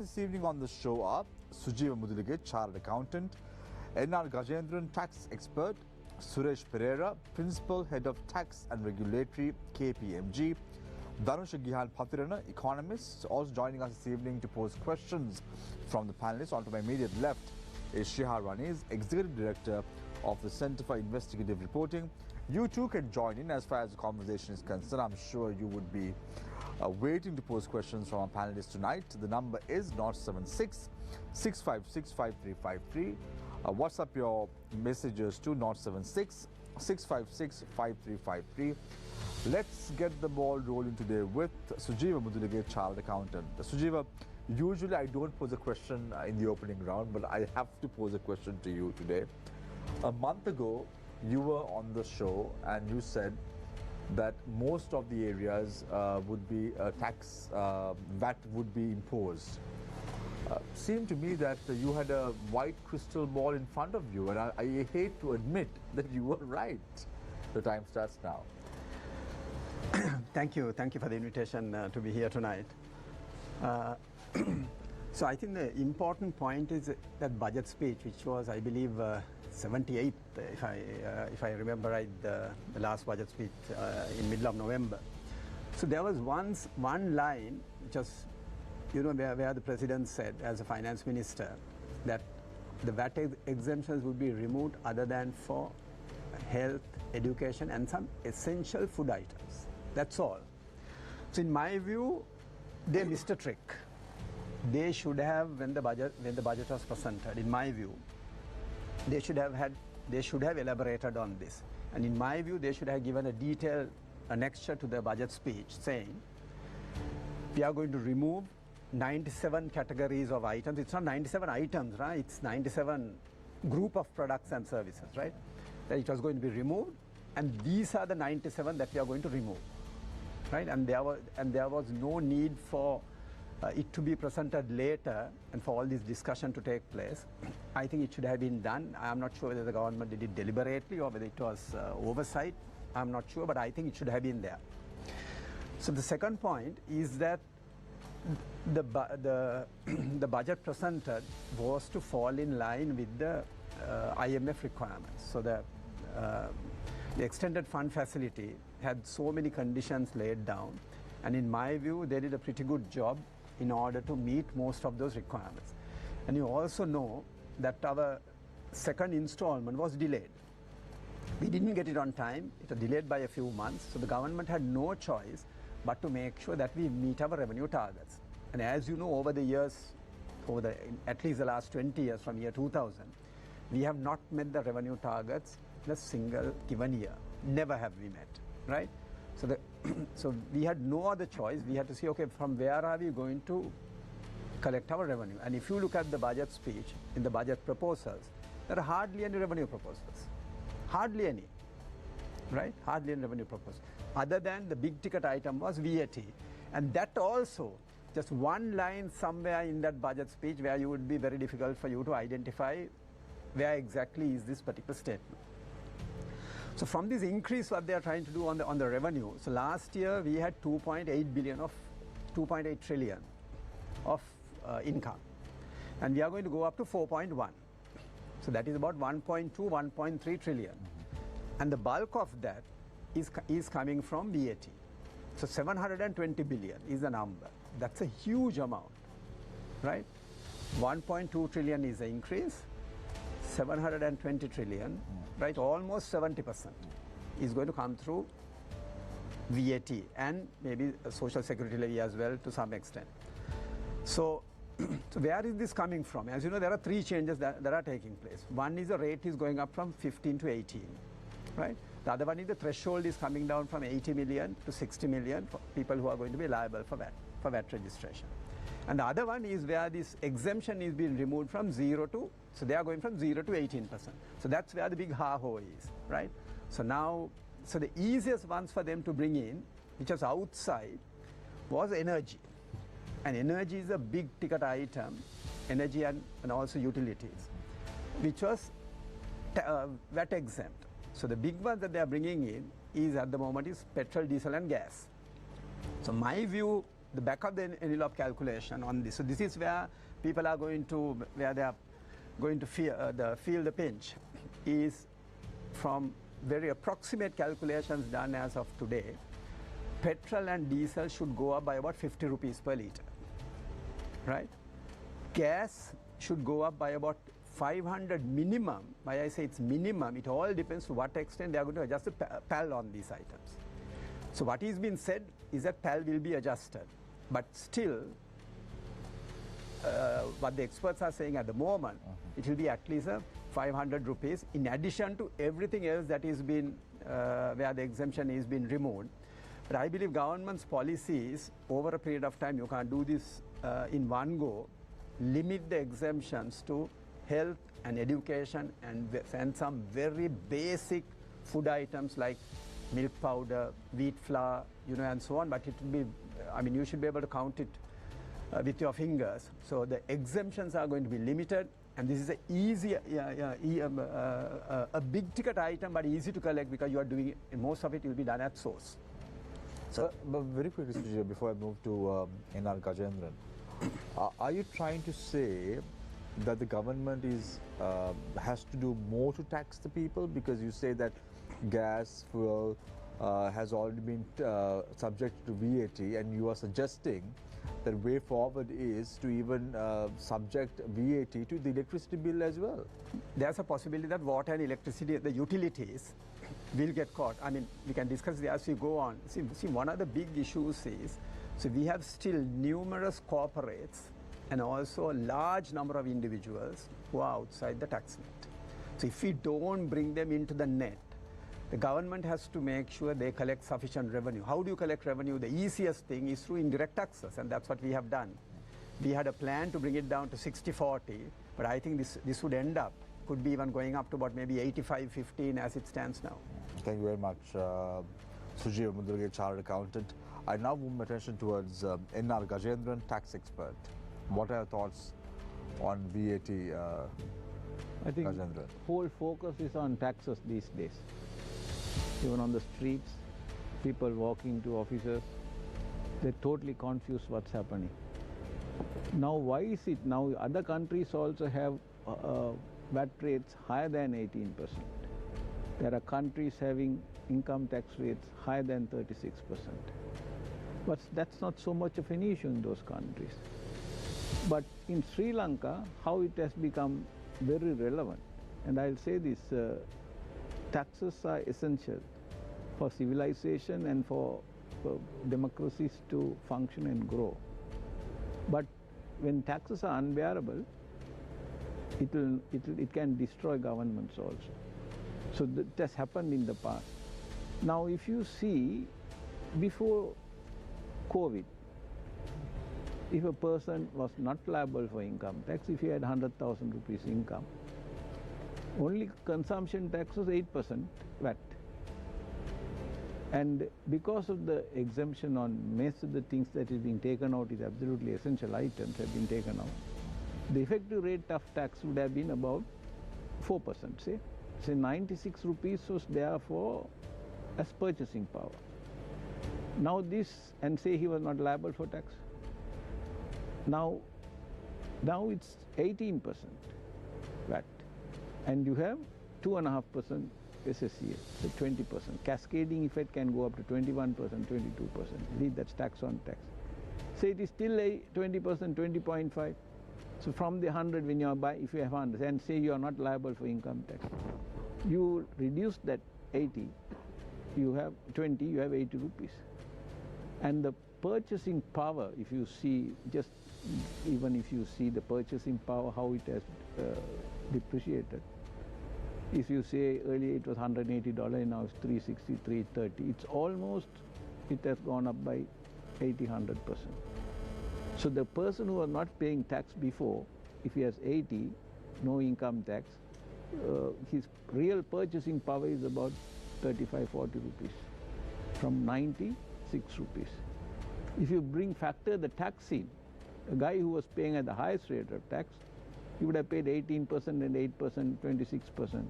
This evening on the show are Sujeeva Mudulige, Chartered Accountant, N.R. Gajendran, Tax Expert, Suresh Pereira, Principal Head of Tax and Regulatory, KPMG, Dhanusha Gihan Pathirana, Economist. Also joining us this evening to pose questions from the panelists. On to my immediate left is Shihar Raniz, Executive Director of the Center for Investigative Reporting. You too can join in as far as the conversation is concerned. I'm sure you would be waiting to pose questions from our panelists tonight. The number is 076 656 5353. WhatsApp your messages to 076 656 5353. Let's get the ball rolling today with Sujeeva Mudulige, Chartered Accountant. Sujeeva, usually I don't pose a question in the opening round, but I have to pose a question to you today. A month ago, you were on the show and you said that most of the areas would be tax, VAT would be imposed. Seemed to me that you had a white crystal ball in front of you, and I hate to admit that you were right. The time starts now. Thank you for the invitation to be here tonight. So I think the important point is that budget speech, which was, I believe, 78th, if I remember right, the last budget speech in middle of November. So there was one line, which was, where the president said, as a finance minister, that the VAT exemptions would be removed other than for health, education, and some essential food items. That's all. So in my view, they missed a trick. They should have, when the budget was presented, in my view, they should have elaborated on this. And in my view, they should have given a detailed annexure to the budget speech saying, we are going to remove 97 categories of items. It's not 97 items, right? It's 97 group of products and services, right? That it was going to be removed, and these are the 97 that we are going to remove, right? And there was no need for it to be presented later and for all this discussion to take place. I think it should have been done. I'm not sure whether the government did it deliberately or whether it was oversight. I'm not sure, but I think it should have been there. So the second point is that the budget presented was to fall in line with the IMF requirements. So the extended fund facility had so many conditions laid down, and in my view, they did a pretty good job in order to meet most of those requirements. And you also know that our second installment was delayed. We didn't get it on time. It was delayed by a few months. So the government had no choice but to make sure that we meet our revenue targets. And as you know, over the years, at least the last 20 years from year 2000, we have not met the revenue targets in a single given year. Never have we met, right? So we had no other choice. We had to say, okay, from where are we going to collect our revenue? And if you look at the budget speech, in the budget proposals, there are hardly any revenue proposals. Hardly any, right? Hardly any revenue proposals. Other than the big ticket item was VAT. And that also, just one line somewhere in that budget speech where you would be very difficult for you to identify where exactly is this particular statement. So from this increase what they are trying to do on the revenue, so last year we had 2.8 trillion of income, and we are going to go up to 4.1. So that is about 1.2, 1.3 trillion. And the bulk of that is coming from VAT. So 720 billion is the number. That's a huge amount, right? 1.2 trillion is the increase, 720 trillion, right? Almost 70% is going to come through VAT and maybe a social security levy as well to some extent. So where is this coming from? As you know, there are three changes that are taking place. One is the rate is going up from 15 to 18, right? The other one is the threshold is coming down from 80 million to 60 million for people who are going to be liable for VAT registration. And the other one is where this exemption is being removed from 0 to, so they are going from 0 to 18%. So that's where the big ha-ho is, right? So now, so the easiest ones for them to bring in, which was outside, was energy. And energy is a big ticket item, energy and also utilities, which was VAT exempt. So the big one that they are bringing in is at the moment is petrol, diesel and gas. So my view the back of the envelope calculation on this. So this is where people are going to, where they are going to feel the pinch, is from very approximate calculations done as of today. Petrol and diesel should go up by about 50 rupees per litre, right? Gas should go up by about 500 minimum. Why I say it's minimum, it all depends to what extent they are going to adjust the PAL on these items. So what is being said is that PAL will be adjusted, but still what the experts are saying at the moment, it will be at least 500 rupees in addition to everything else that is been where the exemption is being removed. But I believe government's policies over a period of time, you can't do this in one go, limit the exemptions to health and education and some very basic food items like milk powder, wheat flour, and so on. But it will be, I mean, you should be able to count it with your fingers. So the exemptions are going to be limited, and this is a easy, a big ticket item, but easy to collect because you are doing it, most of it will be done at source. So, but very quickly, Sujit, before I move to N.R. Gajendran, are you trying to say that the government has to do more to tax the people, because you say that gas, fuel has already been subject to VAT, and you are suggesting that way forward is to even subject VAT to the electricity bill as well? There's a possibility that water and electricity, the utilities, will get caught. I mean, we can discuss this as we go on. See, one of the big issues is, so we have still numerous corporates and also a large number of individuals who are outside the tax net. So if we don't bring them into the net, the government has to make sure they collect sufficient revenue. How do you collect revenue? The easiest thing is through indirect taxes, and that's what we have done. We had a plan to bring it down to 60-40, but I think this would end up, could be even going up to about maybe 85-15 as it stands now. Thank you very much, Sujeeva Mudurge, Chartered Accountant. I now move my attention towards N.R. Gajendran, tax expert. What are your thoughts on VAT, I think Gajendran? whole focus is on taxes these days. Even on the streets, people walking to offices, they're totally confused what's happening. Now, why is it now other countries also have VAT rates higher than 18%? There are countries having income tax rates higher than 36%. But that's not so much of an issue in those countries. But in Sri Lanka, how it has become very relevant, and I'll say this, taxes are essential for civilization and for democracies to function and grow. But when taxes are unbearable, it can destroy governments also. So that has happened in the past. Now, if you see, before COVID, if a person was not liable for income tax, if he had 100,000 rupees income, only consumption tax was 8% VAT. And because of the exemption on most of the things that is being taken out is absolutely essential items have been taken out, the effective rate of tax would have been about 4%, say. Say 96 rupees was therefore as purchasing power. Now this, and say he was not liable for tax. Now it's 18% VAT. And you have 2.5% SSCA, so 20%. Cascading effect can go up to 21%, 22%. That's tax on tax. Say it is still a 20%, 20.5. So from the 100 when you are buy, if you have 100, and say you are not liable for income tax, you reduce that 80, you have 20, you have 80 rupees. And the purchasing power, if you see, even if you see the purchasing power, how it has depreciated. If you say earlier it was $180, now it's $360, $330. It's almost, it has gone up by 80-100%. So the person who was not paying tax before, if he has 80, no income tax, his real purchasing power is about 35-40 rupees, from 96 rupees. If you factor the tax in, a guy who was paying at the highest rate of tax, he would have paid 18% and 8%, 26%.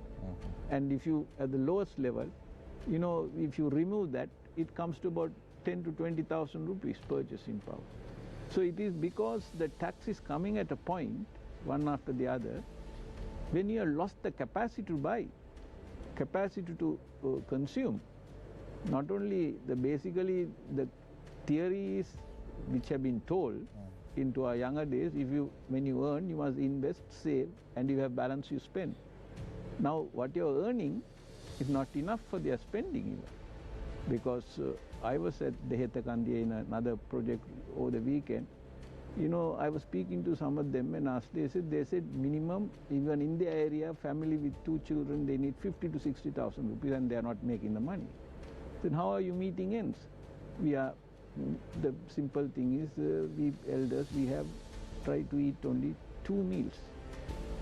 And if you, at the lowest level, if you remove that, it comes to about 10 to 20,000 rupees purchasing power. So it is because the tax is coming at a point, one after the other, when you have lost the capacity to buy, capacity to consume. Not only basically the theories which have been told into our younger days, when you earn, you must invest, save, and you have balance, you spend. Now what you are earning is not enough for their spending even. Because I was at Dehetakandya in another project over the weekend. You know, I was speaking to some of them and asked, they said minimum, even in their area, family with 2 children, they need 50 to 60,000 rupees and they are not making the money. Then how are you meeting ends? The simple thing is, we elders, we have tried to eat only 2 meals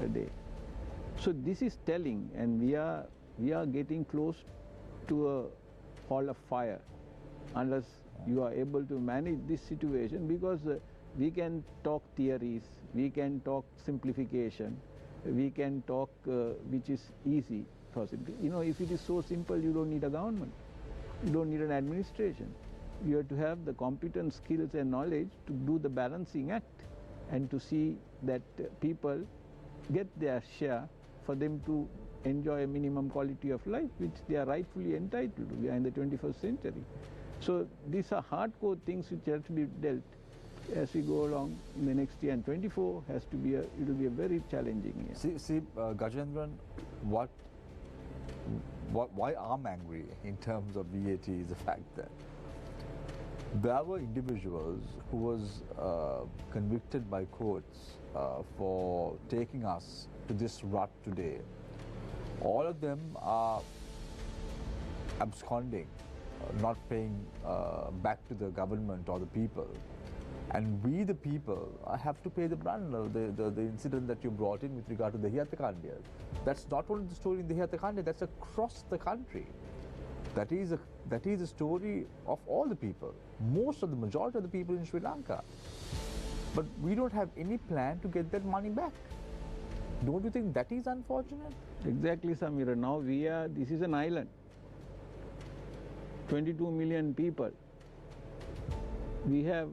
a day. So this is telling, and we are getting close to a hall of fire unless you are able to manage this situation, because we can talk theories, we can talk simplification, we can talk which is easy for simple. You know, if it is so simple, you don't need a government, you don't need an administration. You have to have the competence, skills and knowledge to do the balancing act and to see that people get their share for them to enjoy a minimum quality of life which they are rightfully entitled to. We are in the 21st century. So these are hardcore things which have to be dealt as we go along in the next year, and 24 has to be it will be a very challenging year. See, Gajendran, why I'm angry in terms of VAT is the fact that there were individuals who was convicted by courts for taking us to this rut today. All of them are absconding, not paying back to the government or the people. And we, the people, have to pay the brunt of the incident that you brought in with regard to the Dehetakandya. That's not only the story in the Dehetakandya, that's across the country. That is a story of all the people, the majority of the people in Sri Lanka. But we don't have any plan to get that money back. Don't you think that is unfortunate? Exactly, Samira. Now this is an island. 22 million people. We have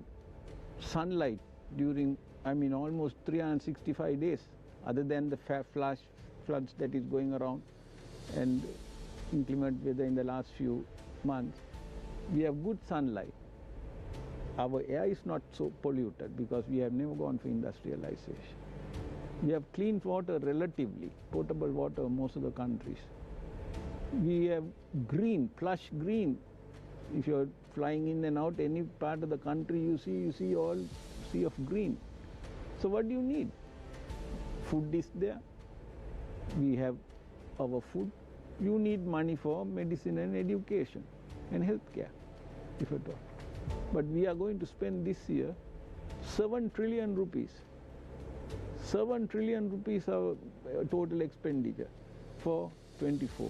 sunlight during, almost 365 days, other than the flash floods that is going around and inclement weather in the last few months. We have good sunlight. Our air is not so polluted because we have never gone for industrialization. We have clean water relatively, potable water in most of the countries. We have green, plush green. If you're flying in and out any part of the country, you see all sea of green. So what do you need? Food is there. We have our food. You need money for medicine and education and healthcare, if at all. But we are going to spend this year 7 trillion rupees. 7 trillion rupees our total expenditure for 24.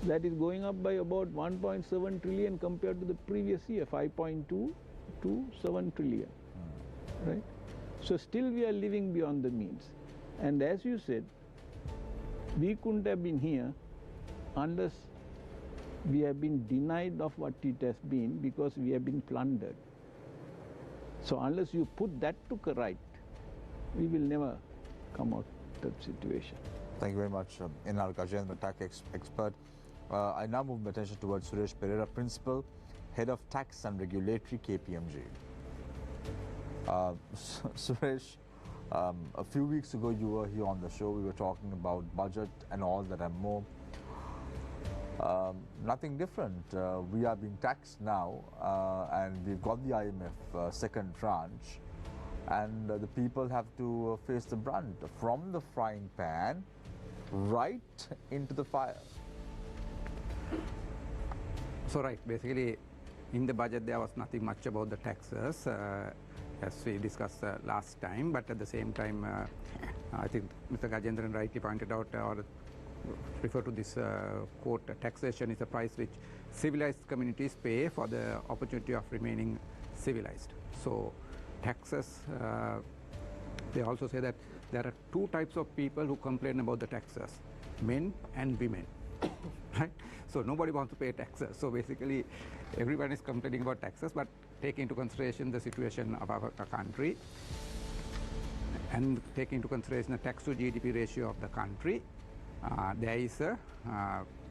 That is going up by about 1.7 trillion compared to the previous year, 5.2 to 7 trillion, right? So still we are living beyond the means. And as you said, we couldn't have been here unless we have been denied of what it has been, because we have been plundered. So unless you put that to right, we will never come out of that situation. Thank you very much, N.R. Gajendran, tax expert. I now move my attention towards Suresh Pereira, Principal, Head of Tax and Regulatory, KPMG. Suresh, a few weeks ago you were here on the show. We were talking about budget and all that and more. Nothing different. We are being taxed now, and we've got the IMF second tranche, and the people have to face the brunt from the frying pan right into the fire. So right, basically in the budget there was nothing much about the taxes as we discussed last time, but at the same time I think Mr. Gajendran rightly pointed out or refer to this quote, taxation is a price which civilized communities pay for the opportunity of remaining civilized. So taxes, they also say that there are 2 types of people who complain about the taxes, men and women. right? So nobody wants to pay taxes. So basically, everyone is complaining about taxes, but take into consideration the situation of our country and take into consideration the tax to GDP ratio of the country, there is a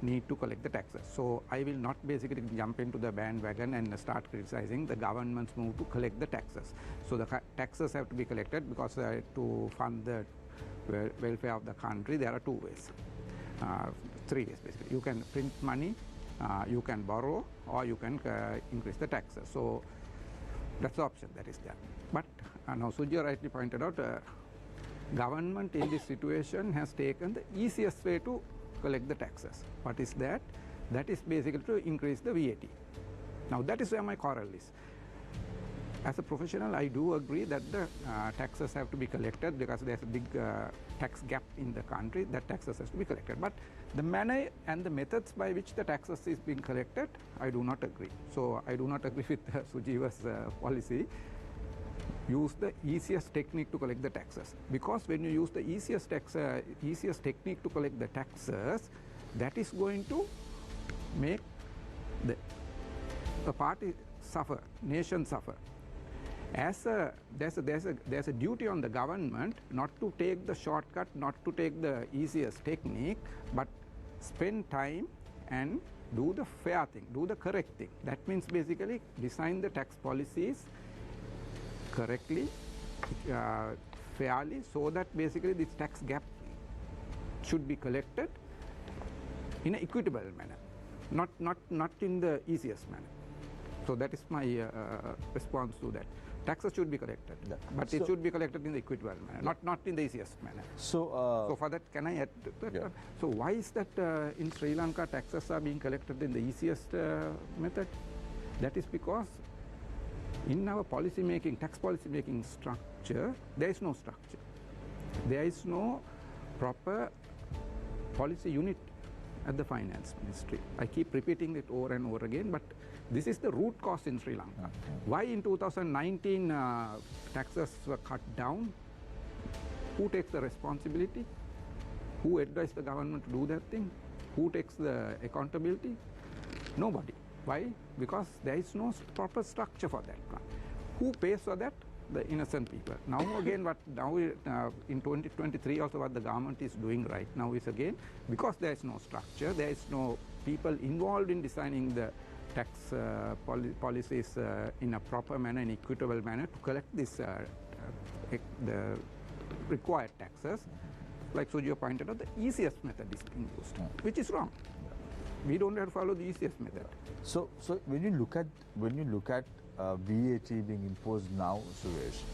need to collect the taxes. So I will not basically jump into the bandwagon and start criticizing the government's move to collect the taxes. So the taxes have to be collected because to fund the welfare of the country, there are two ways, three ways basically. You can print money, you can borrow, or you can increase the taxes. So that's the option that is there. But now Sujya rightly pointed out, government in this situation has taken the easiest way to collect the taxes. What is that? That is basically to increase the VAT. Now that is where my quarrel is. As a professional, I do agree that the taxes have to be collected because there's a big tax gap in the country, that taxes has to be collected. But the manner and the methods by which the taxes is being collected, I do not agree. So I do not agree with Sujiva's policy. Use the easiest technique to collect the taxes. Because when you use the easiest technique to collect the taxes, that is going to make a party suffer, nation suffer. There's a duty on the government not to take the shortcut, not to take the easiest technique, but spend time and do the fair thing, do the correct thing. That means basically design the tax policies correctly, fairly, so that basically this tax gap should be collected in an equitable manner, not in the easiest manner. So that is my response to that. Taxes should be collected, but it should be collected in the equitable manner, not in the easiest manner. So for that, can I add to that? Yeah. So why is that in Sri Lanka taxes are being collected in the easiest method? That is because in our policy making, tax policy making structure, there is no structure. There is no proper policy unit at the finance ministry. I keep repeating it over and over again, but this is the root cause in Sri Lanka. Why in 2019 taxes were cut down? Who takes the responsibility? Who advised the government to do that thing? Who takes the accountability? Nobody. Why? Because there is no proper structure for that. Who pays for that? The innocent people. Now again, in 2023 also what the government is doing right now is again, because there is no structure, there is no people involved in designing the tax policies in a proper manner, in equitable manner to collect this the required taxes. Like Sujya pointed out, the easiest method is being used, which is wrong. We don't have to follow the easiest method. So when you look at VAT being imposed now, Suresh,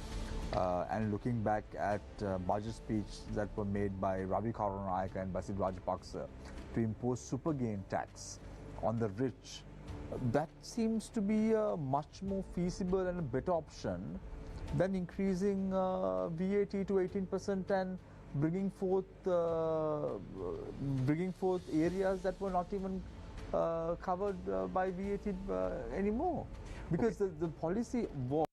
and looking back at budget speech that were made by Ravi Karunayaka and Basil Rajapaksa to impose super gain tax on the rich, that seems to be a much more feasible and a better option than increasing VAT to 18% and bringing forth areas that were not even covered by VAT anymore. Because the policy was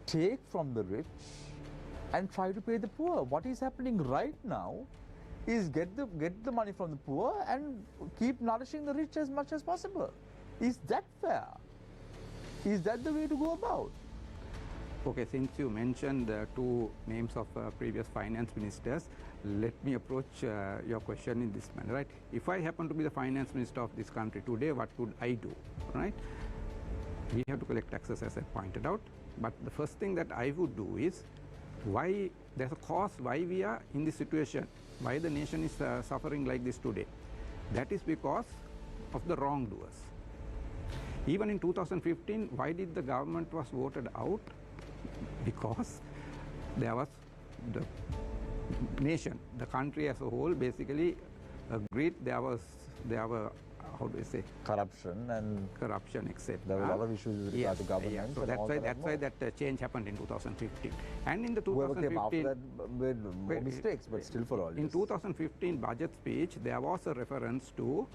take from the rich and try to pay the poor. What is happening right now is get the money from the poor and keep nourishing the rich as much as possible. Is that fair? Is that the way to go about? Okay, since you mentioned the two names of previous finance ministers, let me approach your question in this manner, right? If I happen to be the finance minister of this country today, what would I do, right? We have to collect taxes, as I pointed out, but the first thing that I would do is, why there's a cause why we are in this situation, why the nation is suffering like this today. That is because of the wrongdoers. Even in 2015, why did the government was voted out? Because there was the nation, the country as a whole basically agreed there were, how do I say? Corruption, etc. There were a lot of issues with regard to government. Yeah. So that's why that change happened in 2015. And in the 2015, whoever came after that made more mistakes, but still for all in 2015 budget speech, there was a reference to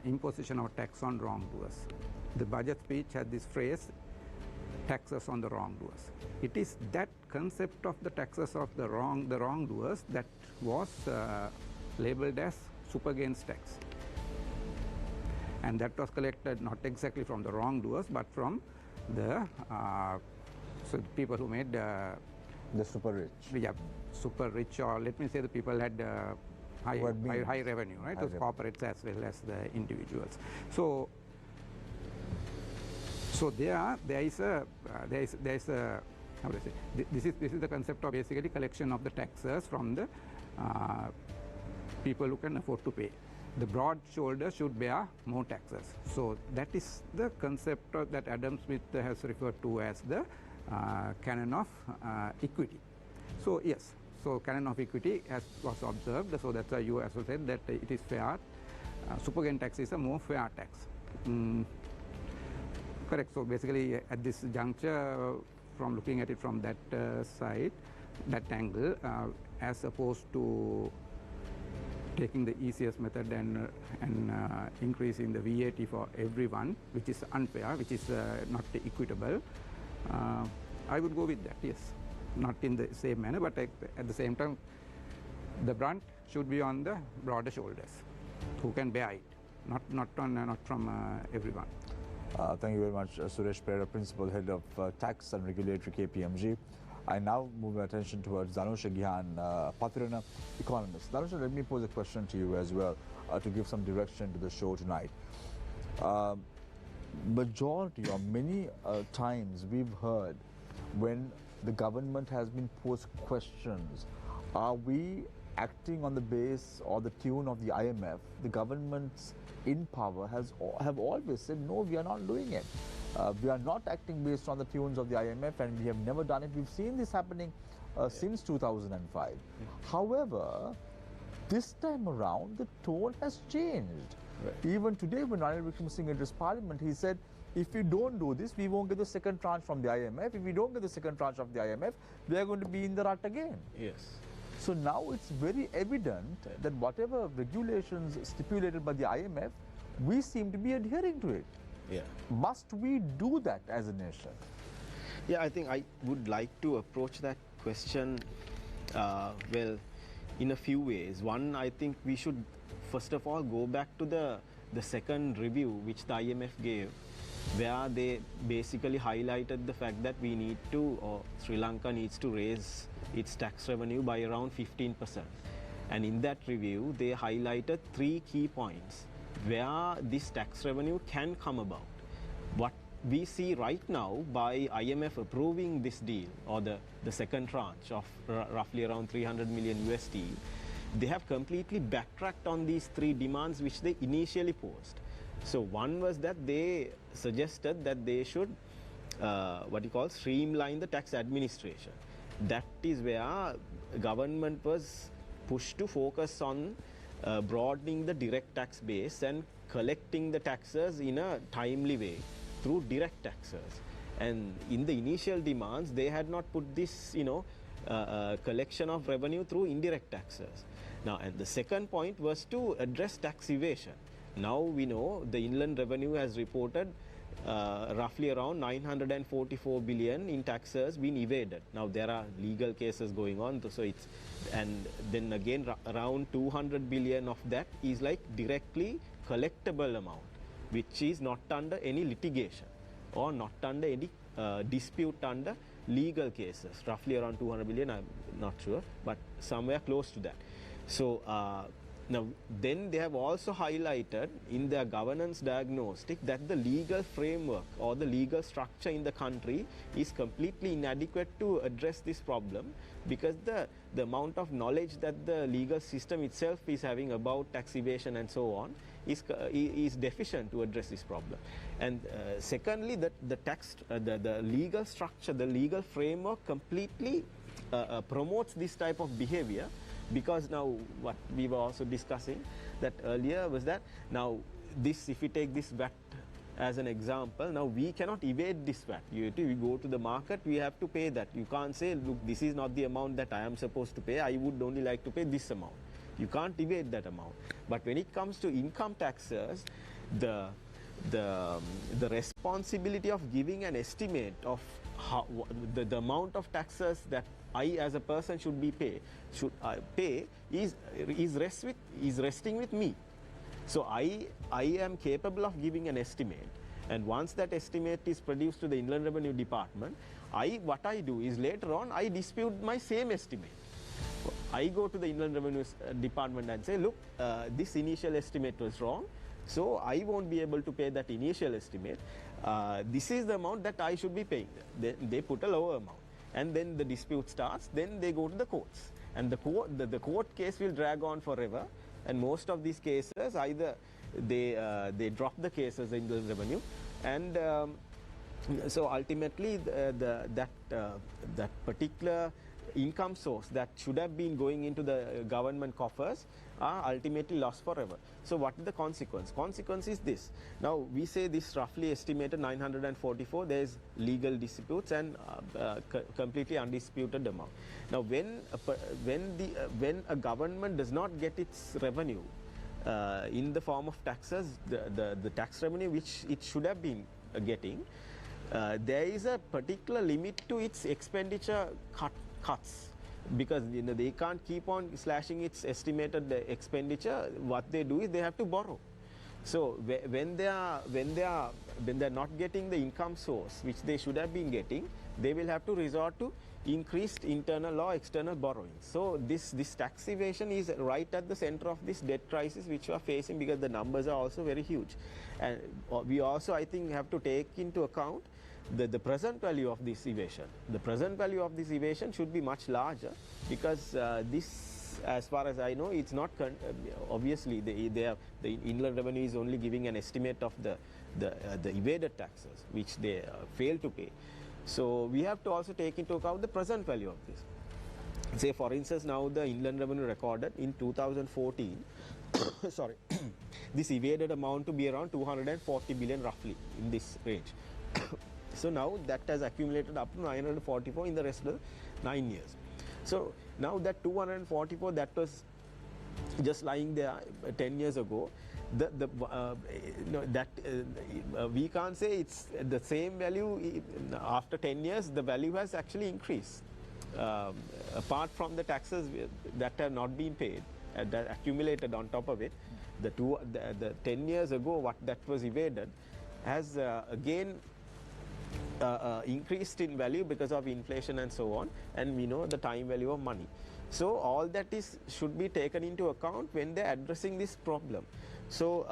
imposition of tax on wrongdoers. The budget speech had this phrase, taxes on the wrongdoers. It is that concept of the taxes of the wrongdoers that was labeled as super gains tax. And that was collected not exactly from the wrongdoers, but from the people who made The super rich. yeah, super rich, or let me say the people had high revenue, right? Those corporates as well as the individuals. So there is a how do I say? This is the concept of basically collection of the taxes from the people who can afford to pay. The broad shoulders should bear more taxes. So that is the concept that Adam Smith has referred to as the canon of equity. So yes, so canon of equity was observed. So that's why you also said that it is fair. Super gain tax is a more fair tax. Correct. So basically, at this juncture, from looking at it from that side, that angle, as opposed to taking the easiest method and increasing the VAT for everyone, which is unfair, which is not equitable, I would go with that, yes. Not in the same manner, but at the same time, the brunt should be on the broader shoulders, who can bear it, not from everyone. Thank you very much, Suresh Perera, Principal Head of Tax and Regulatory, KPMG. I now move my attention towards Dhanusha Gihan, Pathirana economist. Dhanusha, let me pose a question to you as well to give some direction to the show tonight. Majority or many times we've heard when the government has been posed questions, are we acting on the base or the tune of the IMF? The governments in power have always said, no, we are not doing it. We are not acting based on the tunes of the IMF, and we have never done it. We've seen this happening since 2005. However, this time around, the tone has changed. Right. Even today, when Ranil Wickremesinghe addressed Parliament, he said, if we don't do this, we won't get the second tranche from the IMF. If we don't get the second tranche of the IMF, we are going to be in the rut again. Yes. So now it's very evident that whatever regulations stipulated by the IMF, we seem to be adhering to it. Yeah. Must we do that as a nation? Yeah, I think I would like to approach that question, well, in a few ways. One, I think we should, first of all, go back to the second review which the IMF gave, where they basically highlighted the fact that we need to, or Sri Lanka needs to raise its tax revenue by around 15%. And in that review, they highlighted 3 key points where this tax revenue can come about. What we see right now by IMF approving this deal, or the second tranche of roughly around 300 million USD, they have completely backtracked on these 3 demands which they initially posed. So one was that they suggested that they should streamline the tax administration. That is where government was pushed to focus on broadening the direct tax base and collecting the taxes in a timely way through direct taxes. And in the initial demands, they had not put this, collection of revenue through indirect taxes. Now, and the second point was to address tax evasion. Now we know the inland revenue has reported roughly around 944 billion in taxes being evaded. Now there are legal cases going on, so it's, and then again around 200 billion of that is like directly collectible amount, which is not under any litigation or not under any dispute under legal cases. Roughly around 200 billion, I'm not sure, but somewhere close to that. So now, then they have also highlighted in their governance diagnostic that the legal framework or the legal structure in the country is completely inadequate to address this problem, because the amount of knowledge that the legal system itself is having about tax evasion and so on is deficient to address this problem. And secondly, the legal structure, the legal framework completely promotes this type of behavior. Because now what we were also discussing that earlier was that now this, if we take this VAT as an example, now we cannot evade this VAT. We go to the market, we have to pay that. You can't say, look, this is not the amount that I am supposed to pay, I would only like to pay this amount. You can't evade that amount. But when it comes to income taxes, the responsibility of giving an estimate of the amount of taxes that I as a person should pay is resting with me. So I am capable of giving an estimate, and once that estimate is produced to the Inland Revenue Department, what I do is later on I dispute my same estimate. I go to the Inland Revenue Department and say, look, this initial estimate was wrong, so I won't be able to pay that initial estimate. This is the amount that I should be paying. They put a lower amount, and then the dispute starts. Then they go to the courts, and the court case will drag on forever. And most of these cases, either they drop the cases in the revenue, and so ultimately that particular income source that should have been going into the government coffers are ultimately lost forever. So what is the consequence? Consequence is this. Now we say this roughly estimated 944, there is legal disputes and completely undisputed amount. Now when a government does not get its revenue in the form of taxes, the tax revenue which it should have been getting, there is a particular limit to its expenditure cuts, because they can't keep on slashing its estimated expenditure. What they do is they have to borrow. So when they are not getting the income source which they should have been getting, they will have to resort to increased internal or external borrowing. So this tax evasion is right at the center of this debt crisis which we are facing, because the numbers are also very huge. And we also, I think, have to take into account the present value of this evasion. The present value of this evasion should be much larger, because this, as far as I know, it's not obviously the Inland Revenue is only giving an estimate of the evaded taxes which they fail to pay. So we have to also take into account the present value of this. Say for instance, now the Inland Revenue recorded in 2014 sorry this evaded amount to be around 240 billion roughly, in this range. So now that has accumulated up to 944 in the rest of the 9 years. So now that 244 that was just lying there 10 years ago, we can't say it's the same value. After 10 years, the value has actually increased. Apart from the taxes that have not been paid, that accumulated on top of it, the 10 years ago what that was evaded has again increased in value because of inflation and so on, and we know the time value of money. So all that should be taken into account when they're addressing this problem. So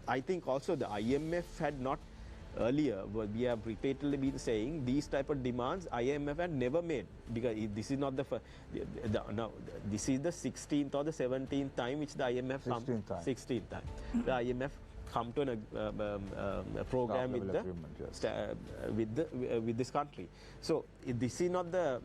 I think also the IMF had not earlier, we have repeatedly been saying these type of demands IMF had never made, because this is not the now this is the 16th or the 17th time which the IMF 16th time the IMF come to a program with this country. So this is not the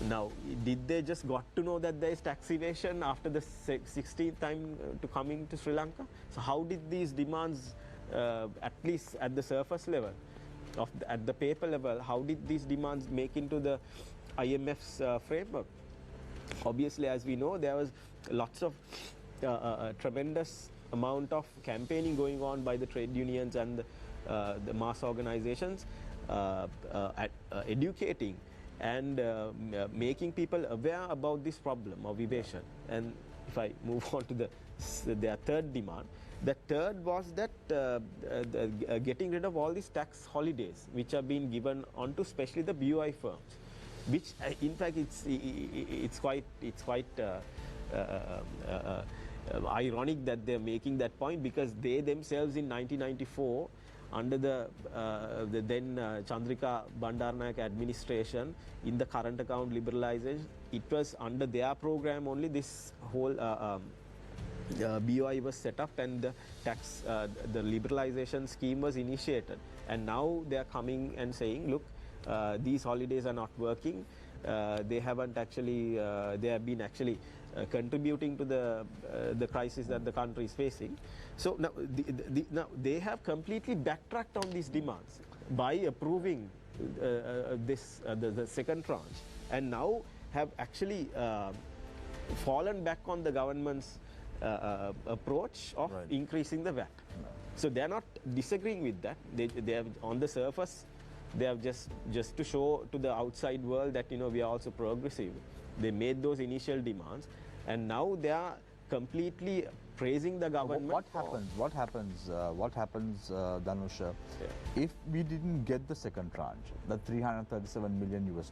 now did they just got to know that there is tax evasion after the 16th time to coming to Sri Lanka? So how did these demands at least at the surface level at the paper level, how did these demands make into the IMF's framework? Obviously, as we know, there was lots of tremendous amount of campaigning going on by the trade unions and the mass organizations educating and making people aware about this problem of evasion. And if I move on to their third demand, the third was that getting rid of all these tax holidays which are being given onto especially the BOI firms, which in fact it's quite ironic that they're making that point, because they themselves in 1994 under the then Chandrika Bandaranaike administration, in the current account liberalization, it was under their program only this whole BOI was set up and the tax the liberalization scheme was initiated, and now they are coming and saying, look, these holidays are not working, they haven't actually they have been actually contributing to the crisis that the country is facing. So now, now they have completely backtracked on these demands by approving the second tranche, and now have actually fallen back on the government's approach of increasing the VAT. So they are not disagreeing with that. They have on the surface They have just to show to the outside world that we are also progressive. They made those initial demands, and now they are completely praising the government. What happens, Danusha, if we didn't get the second tranche, the $337 million?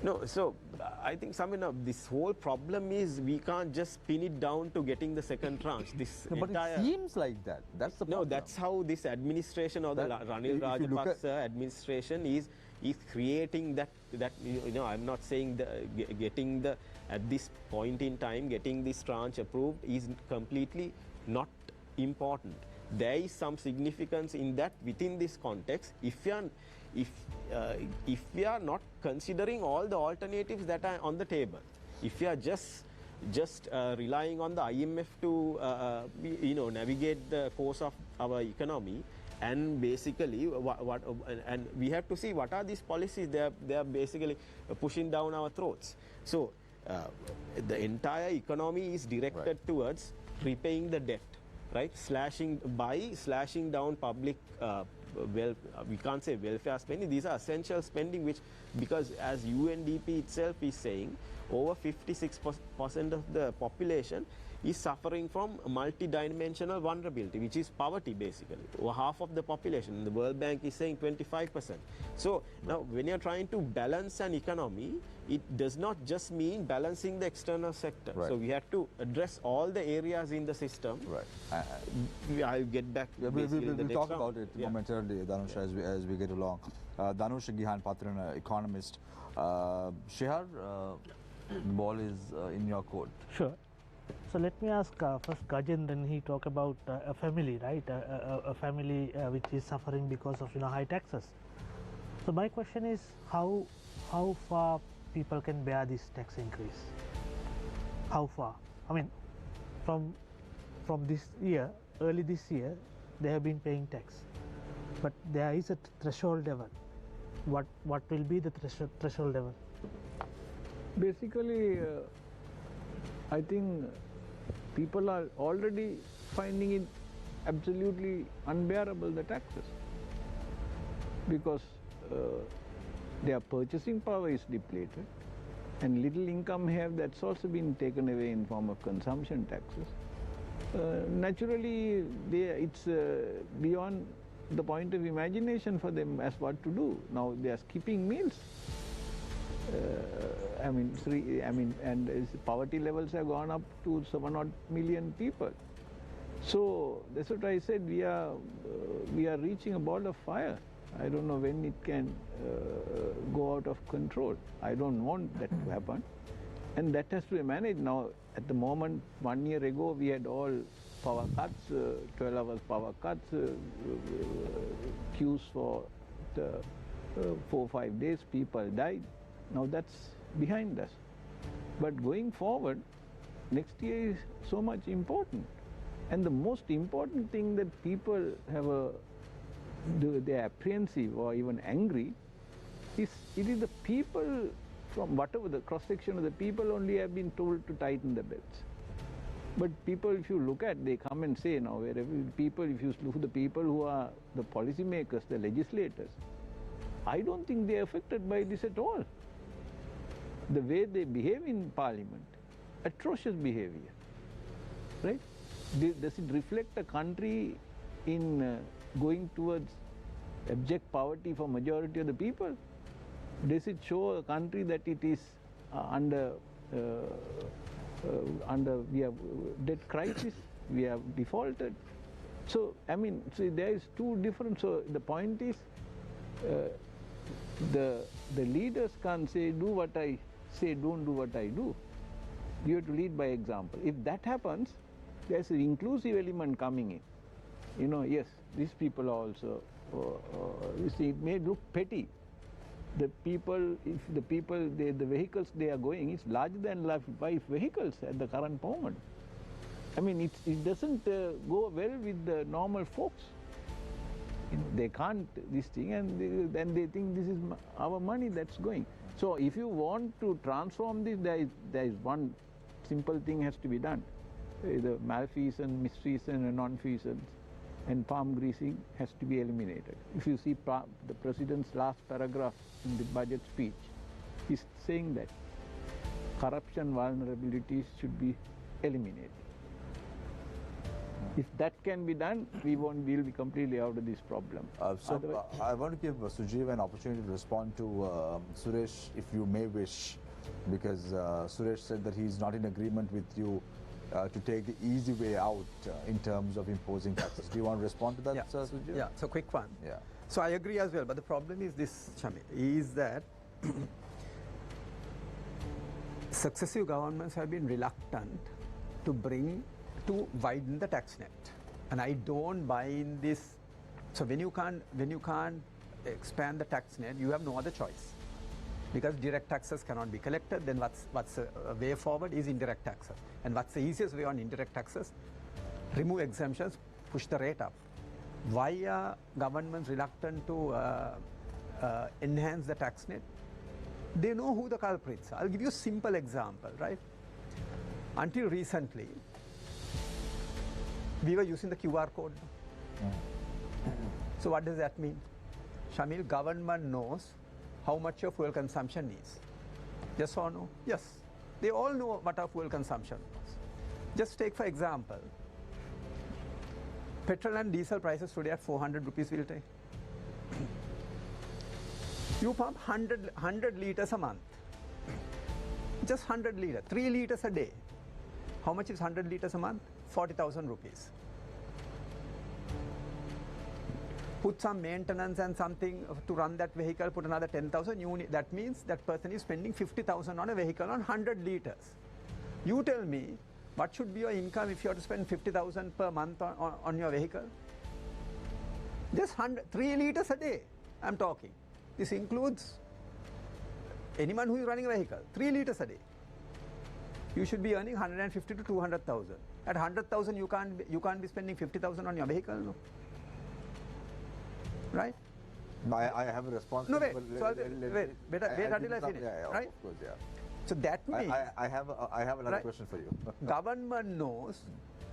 No, so I think this whole problem is we can't just pin it down to getting the second tranche. This No, but it seems like that. That's the problem. No, that's how this administration or the Ranil Rajapaksa administration is creating that. I'm not saying getting at this point in time getting this tranche approved is completely not important. There is some significance in that within this context. If we are not considering all the alternatives that are on the table, if we are just relying on the IMF to navigate the course of our economy, and basically and we have to see what are these policies they are basically pushing down our throats. So the entire economy is directed towards repaying the debt, right? Slashing down public we can't say welfare spending. These are essential spending, which, because as UNDP itself is saying, over 56% of the population is suffering from multi-dimensional vulnerability, which is poverty basically, or half of the population. The World Bank is saying 25%. So now when you're trying to balance an economy, it does not just mean balancing the external sector. Right. So we have to address all the areas in the system. Right. I'll get back. We'll talk about it momentarily, Dhanush, as we get along. Dhanush Gihan Patran, economist. Shehar, the ball is in your court. Sure. So let me ask first Gajendran. He talked about a family, right? A family which is suffering because of high taxes. So my question is how far people can bear this tax increase? How far? I mean, from this year, early this year, they have been paying tax, but there is a threshold level. What will be the threshold level? Basically, I think people are already finding it absolutely unbearable, the taxes, because their purchasing power is depleted, and little income have, that's also been taken away in form of consumption taxes. Naturally, it's beyond the point of imagination for them as what to do. Now they are skipping meals. And poverty levels have gone up to 7 odd million people. So that's what I said. We are reaching a ball of fire. I don't know when it can go out of control. I don't want that to happen, and that has to be managed. Now, at the moment, 1 year ago, we had all power cuts, 12 hours power cuts, queues for 4 or 5 days. People died. Now that's behind us. But going forward, next year is so much important. And the most important thing that people they're apprehensive or even angry is it is the people from whatever the cross-section of the people only have been told to tighten the belts. But people, if you look at, they come and say now, wherever people, if you look at the people who are the policymakers, the legislators, I don't think they're affected by this at all. The way they behave in parliament, atrocious behavior, right? Does it reflect a country in going towards abject poverty for majority of the people? Does it show a country that it is under we have debt crisis, we have defaulted? So I mean, see, there is two different. So the point is, the leaders can't say do what I say, don't do what I do. You have to lead by example. If that happens, there's an inclusive element coming in. Yes, these people are also, you see, it may look petty. The people, the vehicles they are going, it's larger than life vehicles at the current moment. I mean, it doesn't go well with the normal folks. They can't this thing, and then they think this is our money that's going. So if you want to transform this, there is one simple thing has to be done. The malfeasance, misfeasance and non-feasance and palm greasing has to be eliminated. If you see the president's last paragraph in the budget speech, he's saying that corruption vulnerabilities should be eliminated. If that can be done, we'll be completely out of this problem. I want to give Sujeev an opportunity to respond to Suresh, if you may wish, because Suresh said that he's not in agreement with you to take the easy way out in terms of imposing taxes. Do you want to respond to that, Sujeev? Yeah, so quick one. Yeah. So I agree as well, but the problem is this, Shamil, is that successive governments have been reluctant to widen the tax net, and I don't buy in this. So when you can't expand the tax net, you have no other choice, because direct taxes cannot be collected. Then what's a way forward is indirect taxes, and what's the easiest way on indirect taxes? Remove exemptions, push the rate up. Why are governments reluctant to enhance the tax net? They know who the culprits are. I'll give you a simple example, right? Until recently, we were using the QR code. So what does that mean? Shamil, government knows how much your fuel consumption is. Yes or no? Yes. They all know what our fuel consumption was. Just take for example, petrol and diesel prices today at 400 rupees we'll take. You pump 100 liters a month. Just 100 liters, 3 liters a day. How much is 100 liters a month? 40,000 rupees. Put some maintenance and something to run that vehicle, put another 10,000. That means that person is spending 50,000 on a vehicle on 100 liters. You tell me, what should be your income if you have to spend 50,000 per month on your vehicle? Just 3 liters a day, I'm talking. This includes anyone who is running a vehicle, 3 liters a day. You should be earning 150 to 200,000. At 100,000, you can't be spending 50,000 on your vehicle, no? Right? I have a response. No, wait. Wait until I finish. Yeah, right? Of course, yeah. So that means I have another question for you. Government knows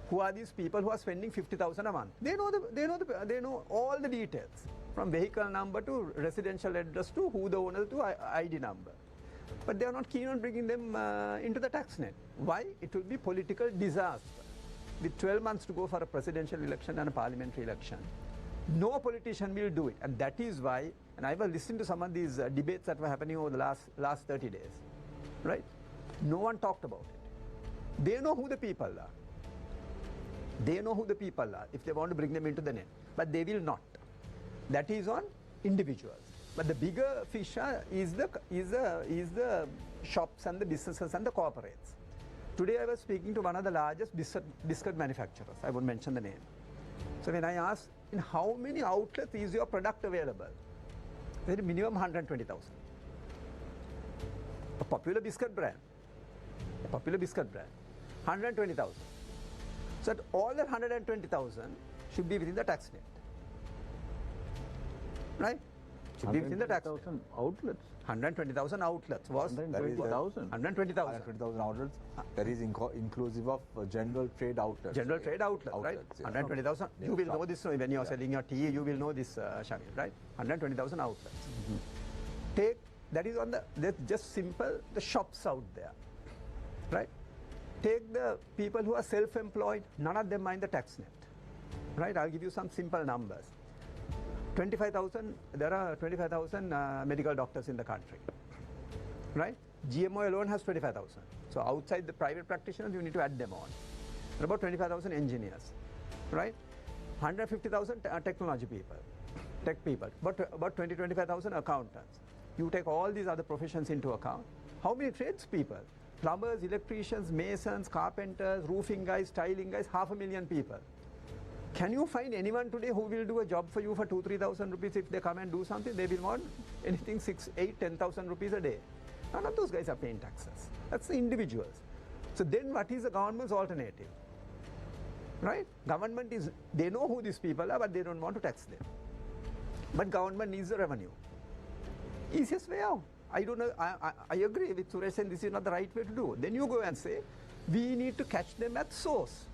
who are these people who are spending 50,000 a month. They know all the details, from vehicle number to residential address to who the owner to ID number. But they are not keen on bringing them into the tax net. Why? It will be political disaster. With 12 months to go for a presidential election and a parliamentary election, no politician will do it. And that is why, and I was listening to some of these debates that were happening over the last 30 days, right? No one talked about it. They know who the people are. They know who the people are if they want to bring them into the net. But they will not. That is on individuals. But the bigger fish is the shops and the businesses and the corporates. Today I was speaking to one of the largest biscuit manufacturers. I won't mention the name. So when I asked, in how many outlets is your product available? They said minimum 120,000. A popular biscuit brand. 120,000. So all that 120,000 should be within the tax net. Right? Should be within the tax net. 120,000 outlets. 120,000 outlets was 120,000. 120,000 outlets. That is inclusive of general trade outlets. General trade outlets, right? Yeah. 120,000. You will know this when you are selling your tea. You will know this, Shamil, right? 120,000 outlets. Take that is on that's just simple. The shops out there, right? Take the people who are self-employed. None of them mind the tax net, right? I'll give you some simple numbers. 25,000. There are 25,000 medical doctors in the country, right? GMO alone has 25,000. So outside the private practitioners, you need to add them on. There are about 25,000 engineers, right? 150,000 technology people, tech people. About 25,000 accountants. You take all these other professions into account. How many tradespeople? Plumbers, electricians, masons, carpenters, roofing guys, tiling guys, 500,000 people. Can you find anyone today who will do a job for you for 2,000-3,000 rupees if they come and do something? They will want anything 6, 8, 10,000 rupees a day. None of those guys are paying taxes. That's the individuals. So then what is the government's alternative? Right? Government is, they know who these people are, but they don't want to tax them. But government needs the revenue. Easiest way out. I don't know, I agree with Suresh and this is not the right way to do. Then you go and say, we need to catch them at source.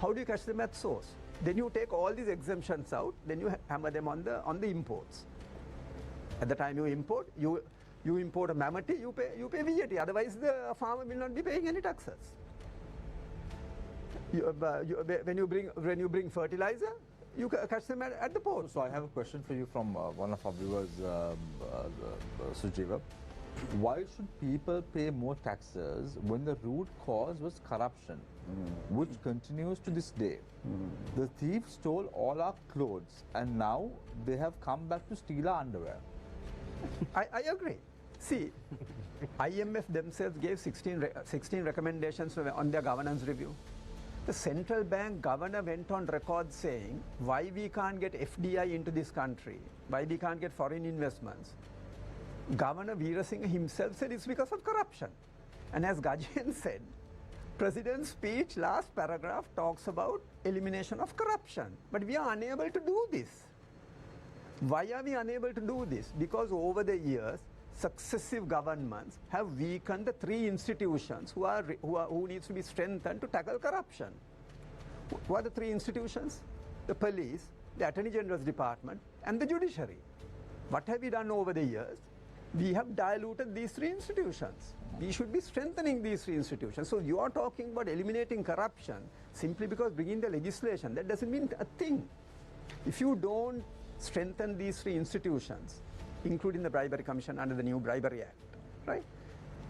How do you catch them at source? Then you take all these exemptions out, then you hammer them on the imports. At the time you import, you import a mammoth, you pay VAT. Otherwise, the farmer will not be paying any taxes. When you bring fertilizer, you catch them at the port. So I have a question for you from one of our viewers, Sujiva. Why should people pay more taxes when the root cause was corruption, which continues to this day? The thieves stole all our clothes and now they have come back to steal our underwear. I agree. See, IMF themselves gave 16 recommendations on their governance review. The central bank governor went on record saying why we can't get FDI into this country, why we can't get foreign investments. Governor Veerasinghe himself said it's because of corruption. And as Gajen said, President's speech, last paragraph, talks about elimination of corruption. But we are unable to do this. Why are we unable to do this? Because over the years, successive governments have weakened the three institutions who needs to be strengthened to tackle corruption. What are the three institutions? The police, the Attorney General's Department, and the judiciary. What have we done over the years? We have diluted these three institutions. We should be strengthening these three institutions. So you are talking about eliminating corruption simply because bringing the legislation, that doesn't mean a thing. If you don't strengthen these three institutions, including the Bribery Commission under the new Bribery Act, right?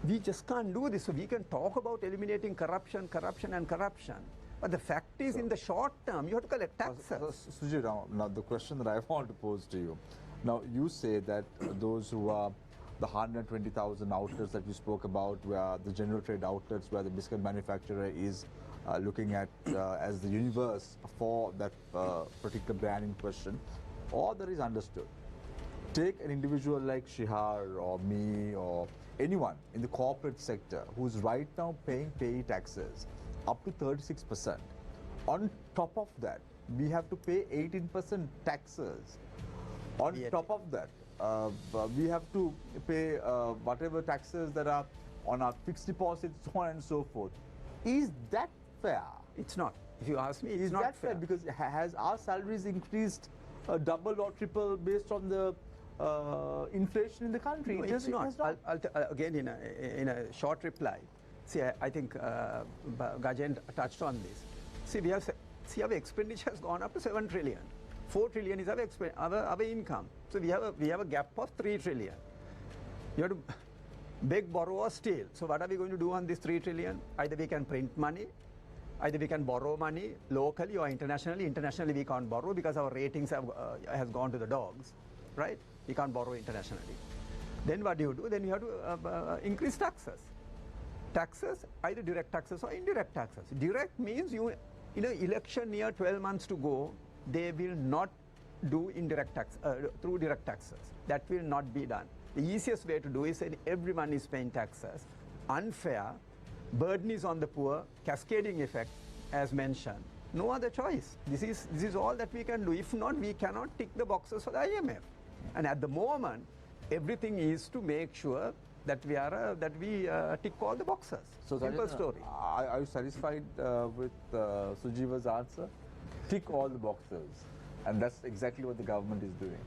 We just can't do this. So we can talk about eliminating corruption, and corruption. But the fact is, in the short term, you have to collect taxes. Sujit, now the question that I want to pose to you. Now, you say that those who are the 120,000 outlets that you spoke about, where the general trade outlets, where the biscuit manufacturer is looking at as the universe for that particular brand in question, all that is understood. Take an individual like Shihar or me or anyone in the corporate sector who's right now paying pay taxes up to 36%. On top of that, we have to pay 18% taxes. On top of that, we have to pay whatever taxes that are on our fixed deposits, so on and so forth. Is that fair? It's not. If you ask me, it's not that fair? Because has our salaries increased double or triple based on the inflation in the country? No, it's not. Again, in a short reply, see, I think Gajen touched on this. See, our expenditure has gone up to 7 trillion. 4 trillion is our income. So we have a gap of 3 trillion. You have to beg, borrow or steal. So what are we going to do on this 3 trillion? Either we can print money, either we can borrow money locally or internationally. Internationally we can't borrow because our ratings has gone to the dogs, right? We can't borrow internationally. Then what do you do? Then you have to increase taxes. Taxes, either direct taxes or indirect taxes. Direct means in an election near 12 months to go, they will not do indirect tax through direct taxes. That will not be done. The easiest way to do is that everyone is paying taxes. Unfair, burden is on the poor, cascading effect, as mentioned. No other choice. This is all that we can do. If not, we cannot tick the boxes for the IMF. And at the moment, everything is to make sure that we tick all the boxes. So simple story. Are you satisfied with Sujiva's answer? Tick all the boxes, and that's exactly what the government is doing.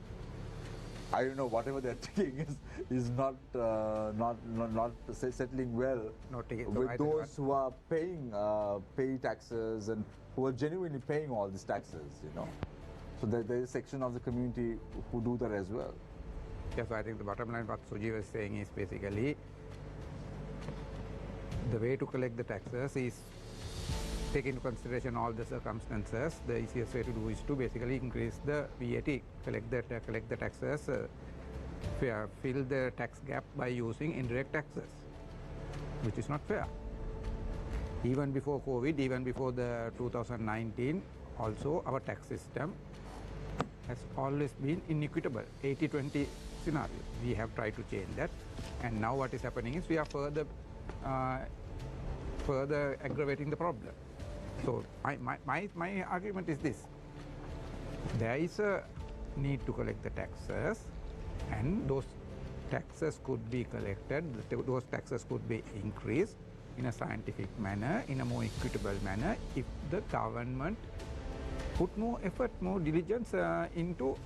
I don't know, whatever they're ticking is not settling well with those who are paying taxes and who are genuinely paying all these taxes, you know. So there is a section of the community who do that as well. Yes, I think the bottom line what Sujiva is saying is basically the way to collect the taxes is take into consideration all the circumstances. The easiest way to do is to basically increase the VAT, collect the taxes, fill the tax gap by using indirect taxes, which is not fair. Even before COVID, even before the 2019, also our tax system has always been inequitable, 80-20 scenario. We have tried to change that, and now what is happening is we are further aggravating the problem. So my argument is this: there is a need to collect the taxes, and those taxes could be collected, those taxes could be increased in a scientific manner, in a more equitable manner, if the government put more effort, more diligence into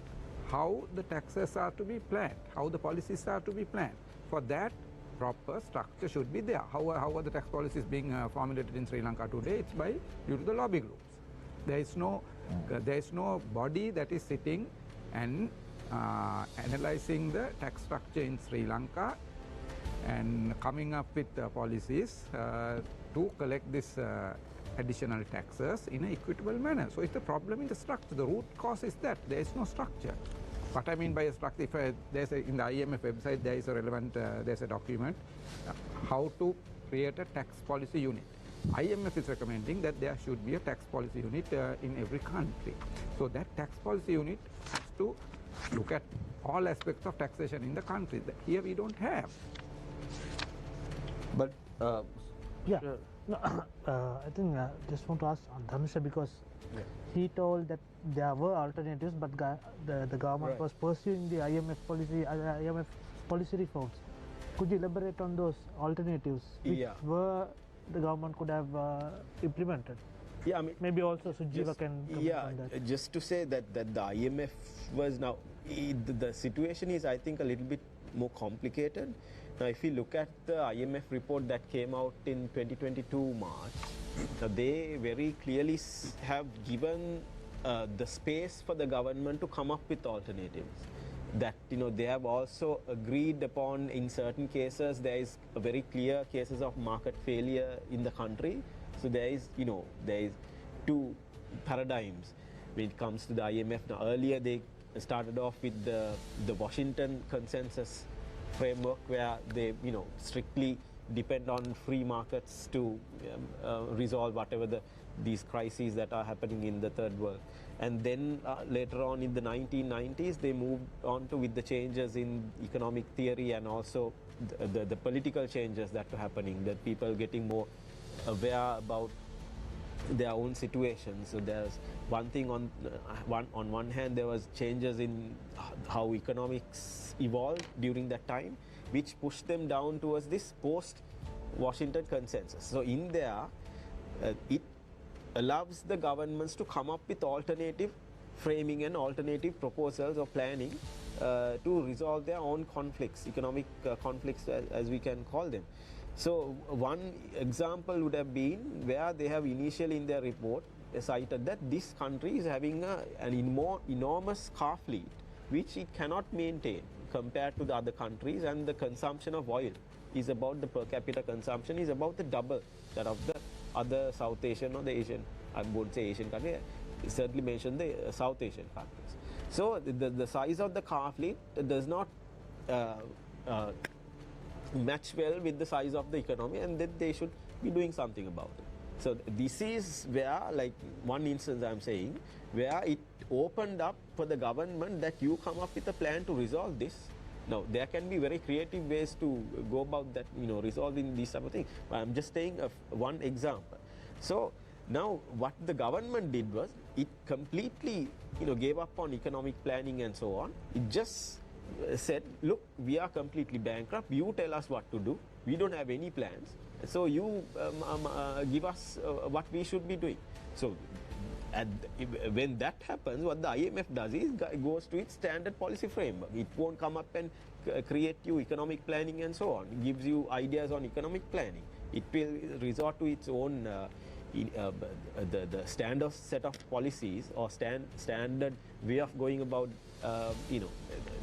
how the taxes are to be planned, how the policies are to be planned. For that, proper structure should be there. How are the tax policies being formulated in Sri Lanka today? It's due to the lobby groups. There is no body that is sitting and analyzing the tax structure in Sri Lanka and coming up with policies to collect this additional taxes in an equitable manner. So it's the problem in the structure. The root cause is that there is no structure. What I mean by a structure, if in the IMF website there is a relevant, there's a document how to create a tax policy unit. IMF is recommending that there should be a tax policy unit in every country. So that tax policy unit has to look at all aspects of taxation in the country. Here we don't have. But Yeah. No, I think just want to ask Dhanush because he told that there were alternatives, but the government was pursuing the IMF policy reforms. Could you elaborate on those alternatives which were the government could have implemented? Yeah, I mean, maybe also Sujiva can comment on that. Just to say that the IMF was now, the situation is I think a little bit more complicated. Now if you look at the IMF report that came out in 2022 March, they very clearly have given the space for the government to come up with alternatives. That they have also agreed upon in certain cases there is a very clear cases of market failure in the country. So there is two paradigms when it comes to the IMF. Now earlier they started off with the Washington consensus framework where they strictly depend on free markets to resolve whatever these crises that are happening in the third world. And then later on in the 1990s, they moved on to with the changes in economic theory and also the political changes that were happening, that people getting more aware about their own situation. So there's one thing on one hand, there was changes in how economics evolved during that time, which pushed them down towards this post-Washington consensus. So in there, it allows the governments to come up with alternative framing and alternative proposals or planning to resolve their own conflicts, economic conflicts as we can call them. So one example would have been where they have initially in their report cited that this country is having an enormous car fleet which it cannot maintain compared to the other countries, and the consumption of oil is about, the per capita consumption is about the double that of the other South Asian or the Asian, I won't say Asian country, certainly mention the South Asian countries. So the size of the car fleet does not match well with the size of the economy, and that they should be doing something about it. So this is where, like one instance I'm saying, where it opened up for the government that you come up with a plan to resolve this. Now there can be very creative ways to go about that, resolving these type of things. But I'm just saying one example. So now what the government did was it completely, gave up on economic planning and so on. It just said, look, we are completely bankrupt. You tell us what to do. We don't have any plans. So you give us what we should be doing. So when that happens, what the IMF does is goes to its standard policy framework. It won't come up and create you economic planning and so on. It gives you ideas on economic planning. It will resort to its own the standard set of policies or standard way of going about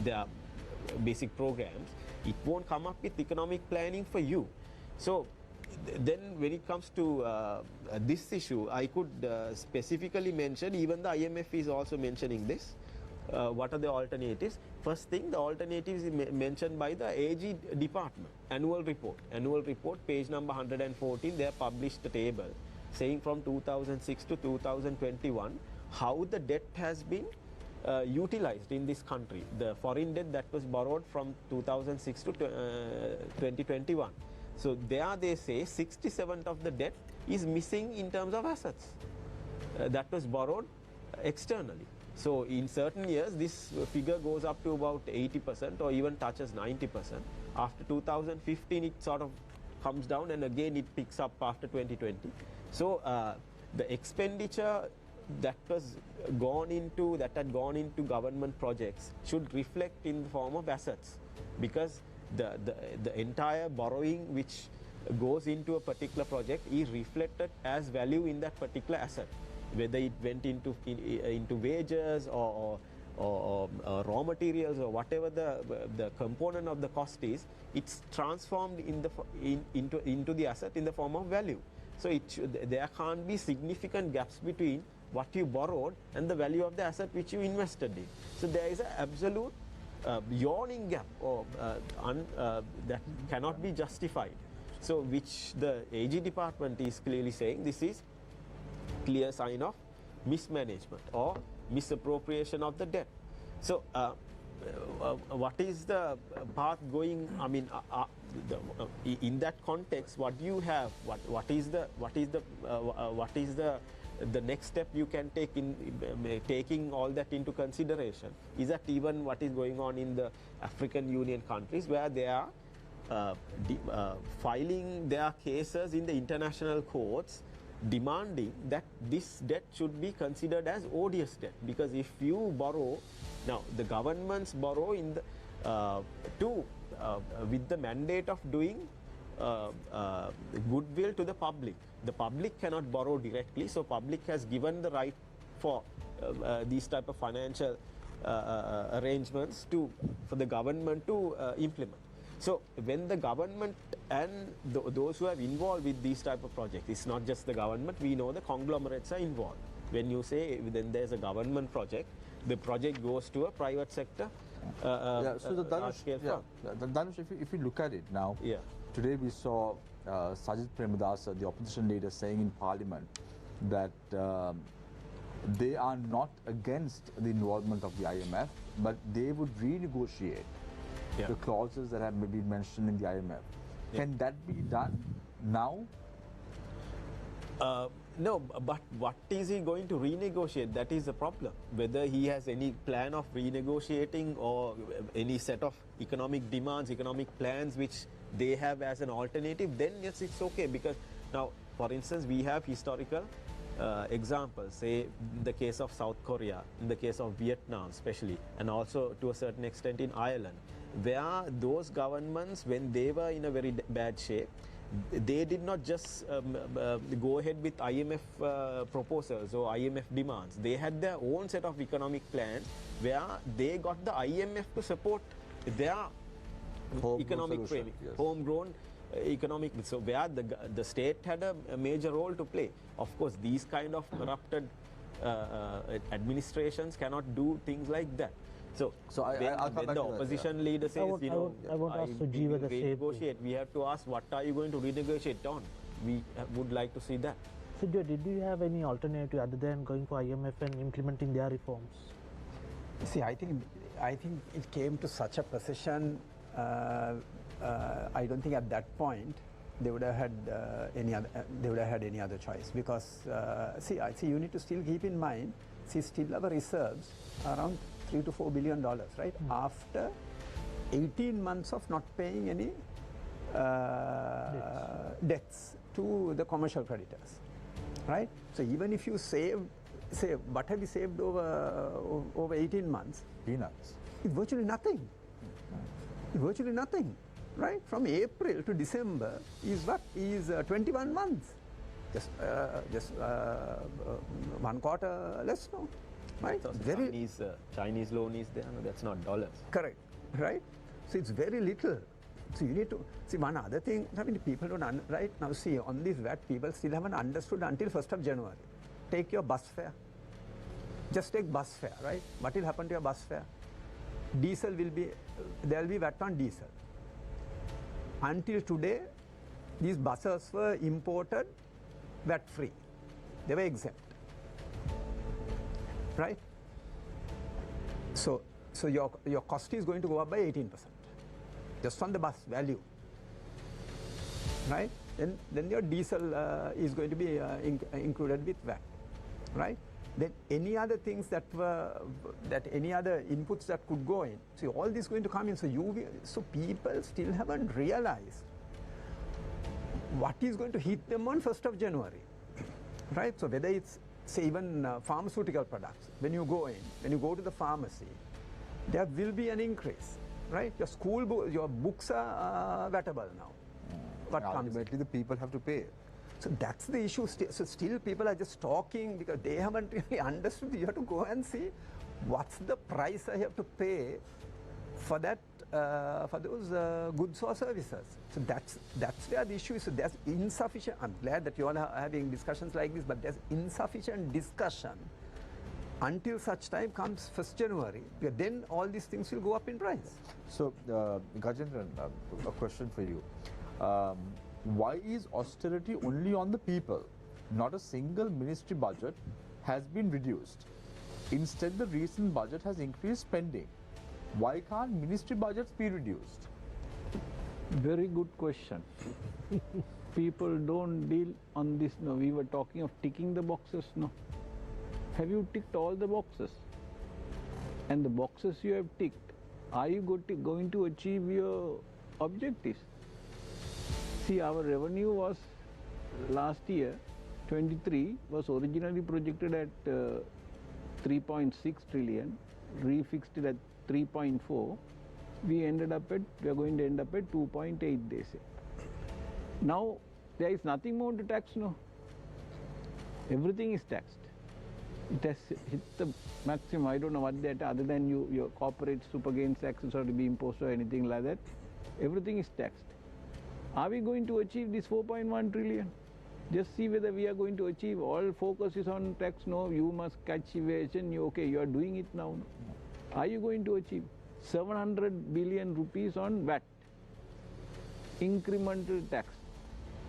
their basic programs. It won't come up with economic planning for you. So then when it comes to this issue, I could specifically mention, even the IMF is also mentioning this, what are the alternatives. First thing, the alternatives is mentioned by the AG department, annual report, page number 114, they have published a table saying from 2006 to 2021 how the debt has been utilized in this country, the foreign debt that was borrowed from 2006 to 2021. So there they say 67% of the debt is missing in terms of assets that was borrowed externally. So in certain years this figure goes up to about 80% or even touches 90%. After 2015 it sort of comes down and again it picks up after 2020. So the expenditure that had gone into government projects should reflect in the form of assets, because the entire borrowing which goes into a particular project is reflected as value in that particular asset, whether it went into wages or raw materials or whatever the component of the cost is. It's transformed into the asset in the form of value. So there can't be significant gaps between what you borrowed and the value of the asset which you invested in. So there is an absolute yawning gap that cannot be justified. So which the AG department is clearly saying this is clear sign of mismanagement or misappropriation of the debt. So what is the path going? I mean, in that context, what do you have? What is the next step you can take in taking all that into consideration? Is that even what is going on in the African Union countries, where they are filing their cases in the international courts, demanding that this debt should be considered as odious debt? Because if you borrow, now the governments borrow in the with the mandate of doing goodwill to the public. The public cannot borrow directly, so public has given the right for these type of financial arrangements for the government to implement. So when the government and those who are involved with these type of projects, it's not just the government, we know the conglomerates are involved. When you say then there's a government project, the project goes to a private sector. So the Dhanush, if you look at it now, today we saw Sajid Premadasa, the opposition leader, saying in Parliament that they are not against the involvement of the IMF, but they would renegotiate the clauses that have been mentioned in the IMF. Can that be done now? No, but what is he going to renegotiate? That is the problem. Whether he has any plan of renegotiating or any set of economic demands, economic plans which they have as an alternative, then yes, it's okay. Because now, for instance, we have historical examples, say in the case of South Korea, in the case of Vietnam especially, and also to a certain extent in Ireland, where those governments, when they were in a very bad shape, they did not just go ahead with IMF proposals or IMF demands. They had their own set of economic plans where they got the IMF to support their economic framing, homegrown economic. So where the state had a major role to play. Of course, these kind of corrupted administrations cannot do things like that. So when the opposition leader says, I want to ask Sujiva the same thing. We have to ask, what are you going to renegotiate on? We would like to see that. Sujiva, did you have any alternative other than going for IMF and implementing their reforms? See, I think it came to such a position. I don't think at that point they would have had any other choice, because see, you need to still keep in mind, still our reserves around $3 to $4 billion, right? After 18 months of not paying any debts to the commercial creditors, right? So even if you say, what have you saved over 18 months? Peanuts. It's virtually nothing. Virtually nothing, right? From April to December is 21 months. Just 1 quarter less, no? Right? So Chinese loan is there, no, that's not dollars. Correct, right? So it's very little. So you need to see one other thing. I mean, people don't right now. See, on this VAT, people still haven't understood until 1st of January. Take your bus fare. Just take bus fare, right? What will happen to your bus fare? Diesel will be there will be VAT on diesel. Until today, these buses were imported VAT free. They were exempt. Right? So your cost is going to go up by 18%, just on the bus value. Right? Then your diesel is going to be included with VAT. Right? Then any other things any other inputs that could go in. See, all this is going to come in. So people still haven't realized what is going to hit them on 1st of January. Right? So whether it's say even pharmaceutical products, when you go to the pharmacy, there will be an increase, right? Your school book, your books are Vat'able now. What comes ultimately, the people have to pay. So that's the issue. So still people are just talking because they haven't really understood. You have to go and see what's the price I have to pay for that, for those goods or services. So that's where the issue is. So there's insufficient. I'm glad that you all are having discussions like this, but there's insufficient discussion until such time comes 1st January. Then all these things will go up in price. So, Gajendran, a question for you. Why is austerity only on the people? Not a single ministry budget has been reduced. Instead, the recent budget has increased spending. Why can't ministry budgets be reduced? Very good question. People don't deal on this. No, we were talking of ticking the boxes. No. Have you ticked all the boxes? And the boxes you have ticked, are you going to achieve your objectives? See, our revenue was last year, 23, was originally projected at 3.6 trillion, refixed it at 3.4. We are going to end up at 2.8, they say. Now, there is nothing more to tax, no. Everything is taxed. It has hit the maximum. I don't know what that, other than your corporate super gains taxes are to be imposed or anything like that. Everything is taxed. Are we going to achieve this 4.1 trillion? Just see whether we are going to achieve. All focus is on tax. No, you must catch evasion. You are doing it now. Are you going to achieve 700 billion rupees on VAT? Incremental tax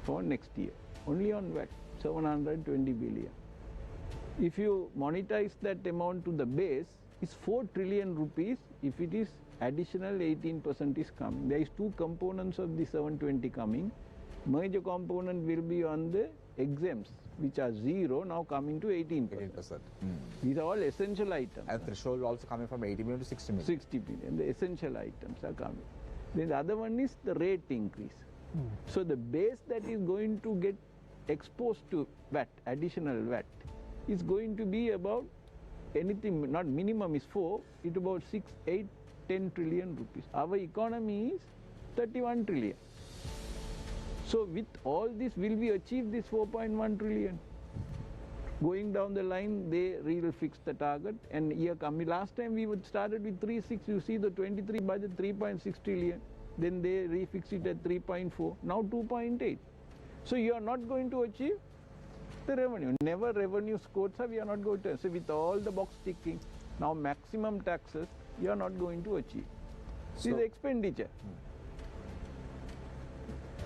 for next year. Only on VAT, 720 billion. If you monetize that amount to the base, it's 4 trillion rupees if it is additional 18% is coming. There is two components of the 720 coming. Major component will be on the exempts, which are 0, now coming to 18%. 18%. These are all essential items. And threshold also coming from 80 million to 60 million. 60 million. The essential items are coming. Then the other one is the rate increase. So the base that is going to get exposed to VAT, additional VAT, is going to be about anything, not minimum is 4, it's about 6, 8, 10 trillion rupees. Our economy is 31 trillion. So with all this, will we achieve this 4.1 trillion? Going down the line, they will fix the target. And year coming, last time we started with 3.6, you see the 23 budget 3.6 trillion. Then they refix it at 3.4, now 2.8. So you are not going to achieve the revenue. Never revenue scores, we are not going to. So with all the box ticking, now maximum taxes, you are not going to achieve. This is the expenditure.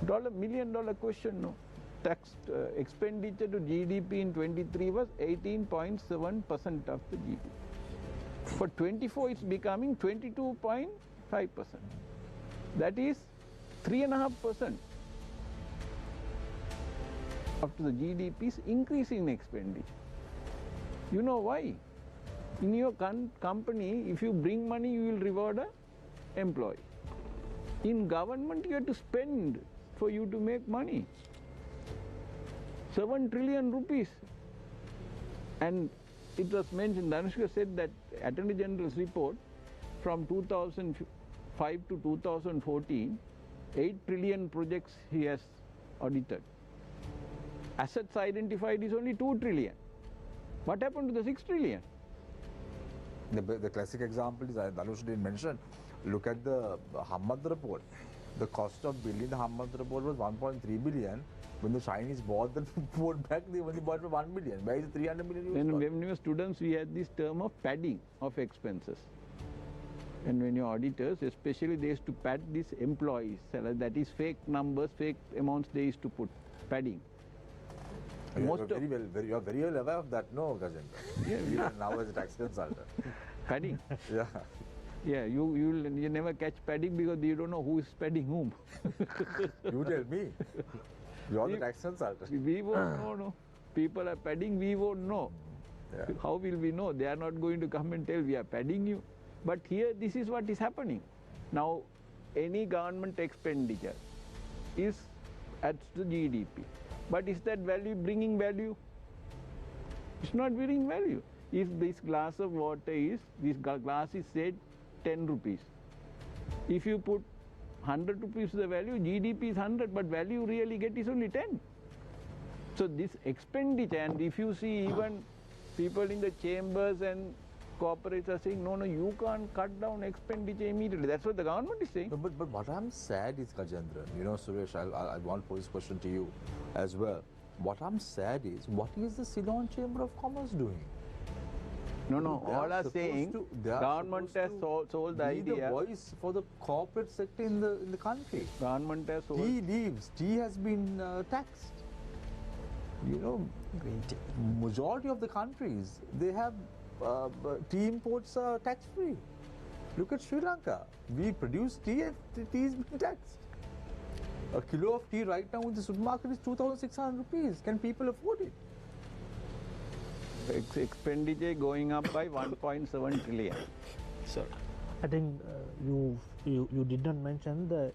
$1 million question, no. Tax expenditure to GDP in 23 was 18.7% of the GDP. For 24, it's becoming 22.5%. That is 3.5%. After the GDP is increasing in expenditure. You know why? In your company, if you bring money, you will reward an employee. In government, you have to spend for you to make money. 7 trillion rupees. And it was mentioned, Dhanushka said that Attorney General's report from 2005 to 2014, 8 trillion projects he has audited. Assets identified is only 2 trillion. What happened to the 6 trillion? The classic example is, Dhanush didn't mention, look at the Hamad report. The cost of building the Hamad report was 1.3 billion. When the Chinese bought the report back, they only bought for 1 million. Where is the 300 million? When we were students, we had this term of padding of expenses. And when you're auditors, especially, they used to pad these employees. That is fake numbers, fake amounts they used to put. Padding. You are very well aware of that, no, Gajendra? Yeah, even now as a tax consultant. Padding? Yeah. Yeah, you never catch padding because you don't know who is padding whom. You tell me. You are the tax consultant. We won't know, no. People are padding, we won't know. Yeah. How will we know? They are not going to come and tell we are padding you. But here, this is what is happening. Now, any government expenditure is at the GDP. But is that value bringing value? It's not varying value. If this glass of water is, this glass is said 10 rupees. If you put 100 rupees the value, GDP is 100, but value really get is only 10. So this expenditure, and if you see even people in the chambers and corporates are saying, no, you can't cut down expenditure immediately. That's what the government is saying. No, but what I'm sad is, Gajendran, Suresh, I want to pose this question to you as well. What I'm sad is, what is the Ceylon Chamber of Commerce doing? No, all are saying government has sold the idea. Be the voice for the corporate sector in the country. Government has sold. Tea leaves. Tea has been taxed. Majority of the countries, they have tea imports are tax free. Look at Sri Lanka. We produce tea and the tea is being taxed. A kilo of tea right now in the supermarket is 2,600 rupees. Can people afford it? Expenditure going up by 1.7 trillion. Sir. I think you did not mention the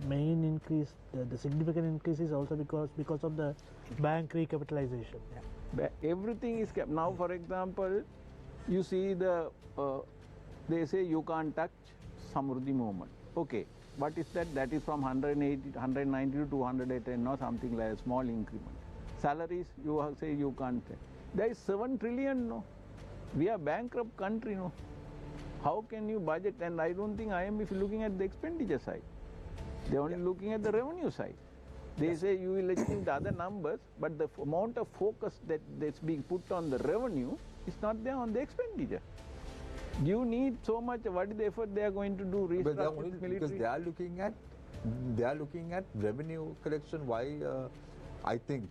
main increase, the significant increase is also because of the bank recapitalization. Yeah. Everything is kept. Now, for example, you see they say you can't touch Samruddhi movement. Okay, what is that? That is from 190 to 210 or something like a small increment. Salaries, you say you can't. There is 7 trillion, no? We are bankrupt country, no? How can you budget? And I don't think IMF is looking at the expenditure side. They are only looking at the revenue side. They say you will achieve the other numbers, but the amount of focus that's being put on the revenue is not there on the expenditure. You need so much. What is the effort they are going to do? Because they are looking at revenue collection. Why? I think,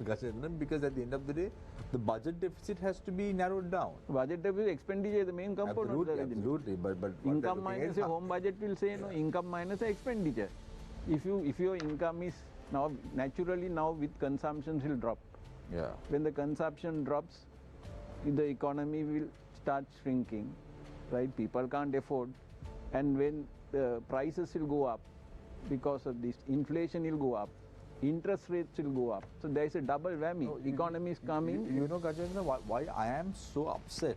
Gajendran, because at the end of the day, the budget deficit has to be narrowed down. Budget deficit, expenditure is the main component. Absolutely. But income minus a home budget will say no. Income minus expenditure. If your income is now naturally with consumption will drop. Yeah. When the consumption drops, the economy will start shrinking, right? People can't afford, and when the prices will go up because of this, inflation will go up. Interest rates will go up. So there is a double whammy. Economy is coming. Gajendra, why I am so upset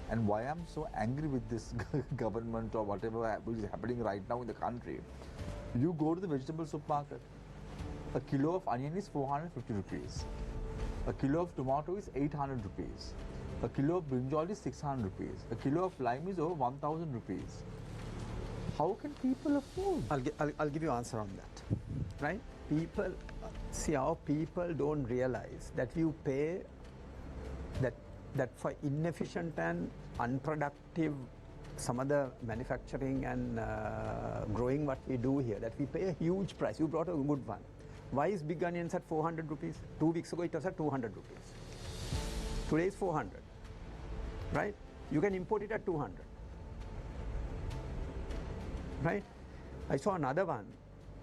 and why I am so angry with this government or whatever is happening right now in the country. You go to the vegetable supermarket, a kilo of onion is 450 rupees. A kilo of tomato is 800 rupees. A kilo of brinjal is 600 rupees. A kilo of lime is over 1,000 rupees. How can people afford? I'll give you an answer on that, right? People, see, our people don't realize that you pay that for inefficient and unproductive some other manufacturing and growing what we do here, that we pay a huge price. You brought a good one. Why is big onions at 400 rupees? 2 weeks ago it was at 200 rupees. Today is 400, right? You can import it at 200, right? I saw another one.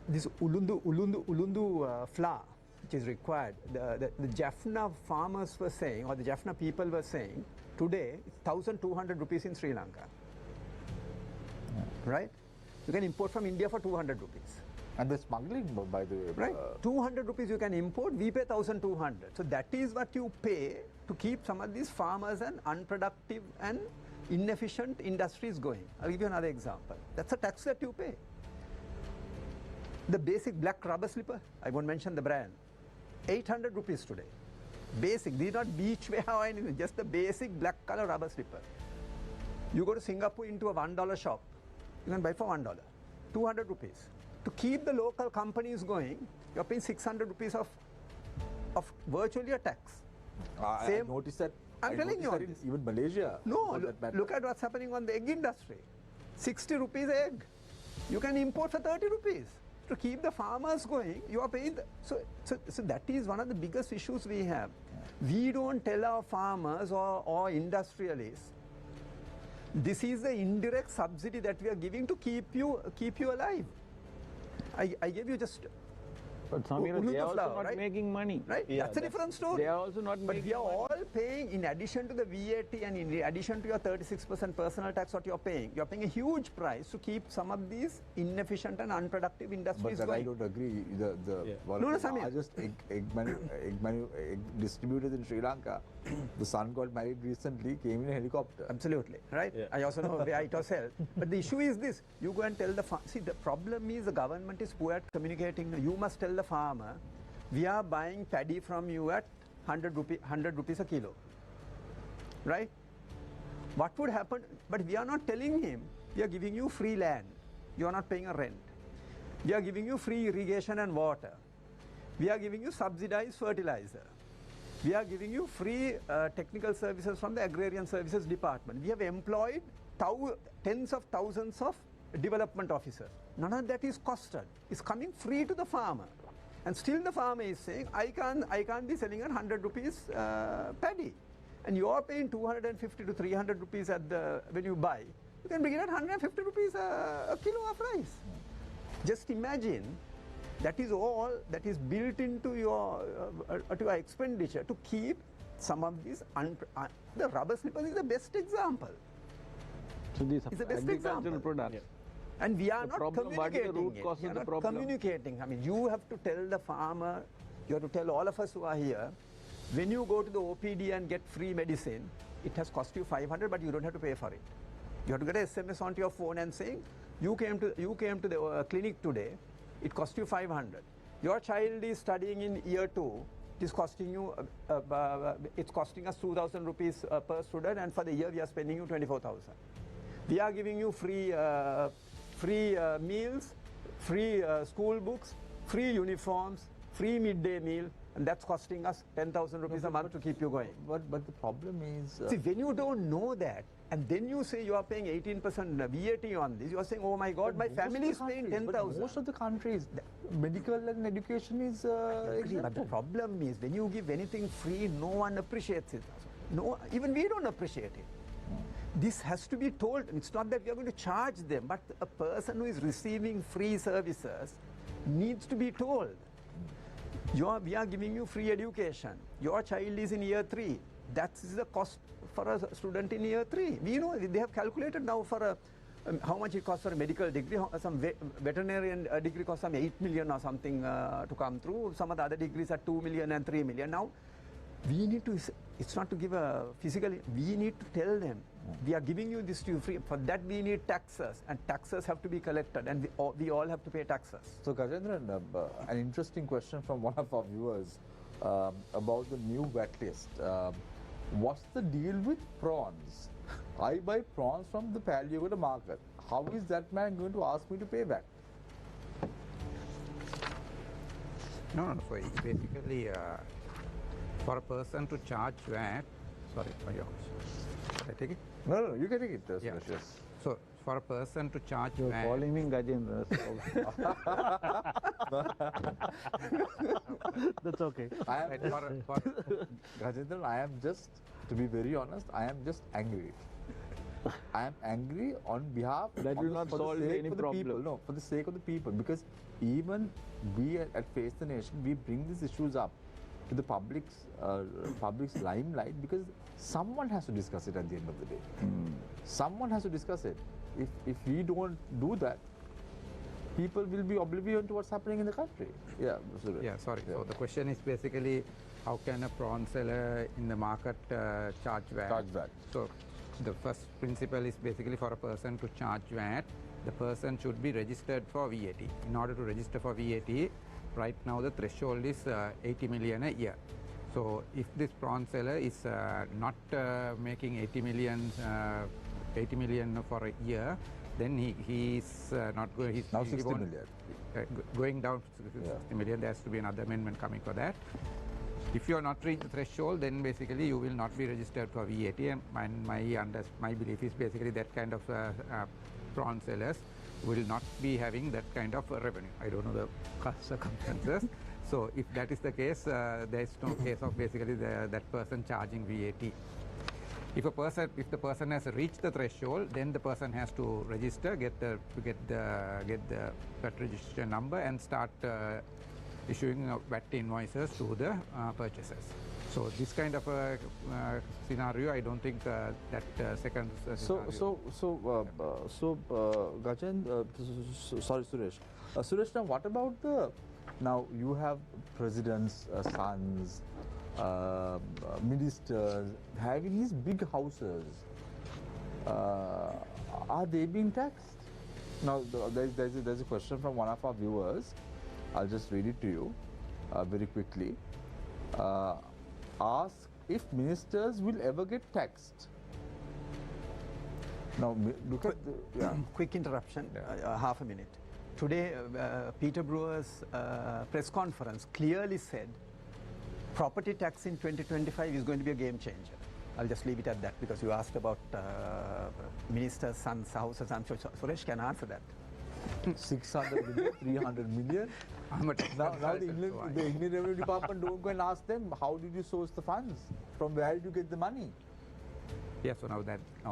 This ulundu flour, which is required. The Jaffna farmers were saying, or the Jaffna people were saying, today it's 1,200 rupees in Sri Lanka. Right? You can import from India for 200 rupees. And the smuggling, by the way. Right? 200 rupees you can import, we pay 1,200. So that is what you pay to keep some of these farmers and unproductive and inefficient industries going. I'll give you another example. That's a tax that you pay. The basic black rubber slipper, I won't mention the brand, 800 rupees today. Basic, these are not beachwear or anything, just the basic black color rubber slipper. You go to Singapore into a $1 shop, you can buy for $1, 200 rupees. To keep the local companies going, you're paying 600 rupees of virtually a tax. I noticed that. I'm telling you. Even Malaysia. No, look at what's happening on the egg industry. 60 rupees egg. You can import for 30 rupees. To keep the farmers going, you are paying. So that is one of the biggest issues we have. We don't tell our farmers or industrialists, this is the indirect subsidy that we are giving to keep you alive. I gave you just But Samira, they are also flour, not right? making money. Right? Yeah, that's a different story. They are also not But making we are money. all paying, in addition to the VAT and in addition to your 36% personal tax what you're paying a huge price to keep some of these inefficient and unproductive But industries that I going. don't agree. One No, of no, the Samir. largest egg distributors in Sri Lanka, the son got married recently, came in a helicopter. Absolutely, right? Yeah. I also know where it was held. But the issue is this, you go and tell the farmer, see the problem is the government is poor at communicating. You must tell the farmer, we are buying paddy from you at 100 rupees a kilo, right? What would happen, but we are not telling him, we are giving you free land, you are not paying a rent. We are giving you free irrigation and water. We are giving you subsidized fertilizer. We are giving you free technical services from the Agrarian Services Department. We have employed tens of thousands of development officers. None of that is costed. It's coming free to the farmer. And still the farmer is saying, I can't be selling at 100 rupees paddy. And you are paying 250 to 300 rupees when you buy. You can bring it at 150 rupees a kilo of rice. Just imagine, that is all that is built into your expenditure to keep some of these. The rubber slippers is the best example. So these It's the best agricultural example. products. Yeah. And we are The not problem, what is the communicating root it. cause We of are the not problem? communicating. I mean, you have to tell the farmer, you have to tell all of us who are here, when you go to the OPD and get free medicine, it has cost you 500, but you don't have to pay for it. You have to get an SMS onto your phone and saying, you came to the clinic today, it cost you 500. Your child is studying in year 2, it is costing you, it's costing us 2,000 rupees per student, and for the year we are spending you 24,000. We are giving you free meals, free school books, free uniforms, free midday meal, and that's costing us 10,000 rupees a month to keep you going. But the problem is... See, when you don't know that, and then you say you are paying 18% VAT on this, you are saying, oh my God, my family is paying 10,000. Most of the countries, medical and education is Agree, but the problem is, when you give anything free, no one appreciates it. No, even we don't appreciate it. This has to be told. It's not that we are going to charge them, but a person who is receiving free services needs to be told. We are giving you free education. Your child is in year 3. That's the cost for a student in year 3. We know, they have calculated now for how much it costs for a medical degree. Some veterinarian degree costs some 8 million or something to come through. Some of the other degrees are 2 million and 3 million. Now, we need to, it's not to give a physical, we need to tell them, we are giving you this to you free. For that we need taxes, and taxes have to be collected, and we all have to pay taxes. So Gajendran, an interesting question from one of our viewers about the new VAT list. What's the deal with prawns? I buy prawns from the Palyogoda market. How is that man going to ask me to pay back? No. So it's basically for a person to charge VAT. Sorry, can I take it? No, you can take it. Yeah. Suresh, yes. So for a person to charge You're VAT. calling me Gajendra. That's okay. I am Right, for Gajendran, I am just, to be very honest, I am just angry. I am angry on behalf That will not for the solve sake any of the people. problem. No, for the sake of the people, because even we at Face the Nation, we bring these issues up to the public's limelight because someone has to discuss it at the end of the day. Someone has to discuss it. If we don't do that, people will be oblivious to what's happening in the country. Yeah, Suresh. Yeah, sorry. Yeah. So the question is basically, how can a prawn seller in the market charge VAT? Charge VAT. So the first principle is basically for a person to charge VAT, the person should be registered for VAT. In order to register for VAT, right now the threshold is 80 million a year. So if this prawn seller is not making 80 million for a year, then he is not going. Now 60 million. Going down to 60 million, there has to be another amendment coming for that. If you are not reached the threshold, then basically you will not be registered for VAT. And my belief is basically that kind of prawn sellers will not be having that kind of revenue. I don't know the circumstances. So if that is the case, there is no case of basically that person charging VAT. If the person has reached the threshold, then the person has to register, get the VAT registration number, and start issuing VAT invoices to the purchasers. So this kind of a scenario, I don't think that second scenario. Gajen, sorry, Suresh. Suresh, now what about now you have presidents, sons, ministers having these big houses. Are they being taxed? Now, there's a question from one of our viewers. I'll just read it to you very quickly. Ask if ministers will ever get taxed. Now, look at the... Quick interruption, half a minute. Today, Peter Brewer's press conference clearly said property tax in 2025 is going to be a game changer. I'll just leave it at that because you asked about ministers' sons' houses. I'm sure Suresh can answer that. 600 million, 300 million. Now the Indian Revenue Department don't go and ask them, how did you source the funds? From where did you get the money? Yes, so now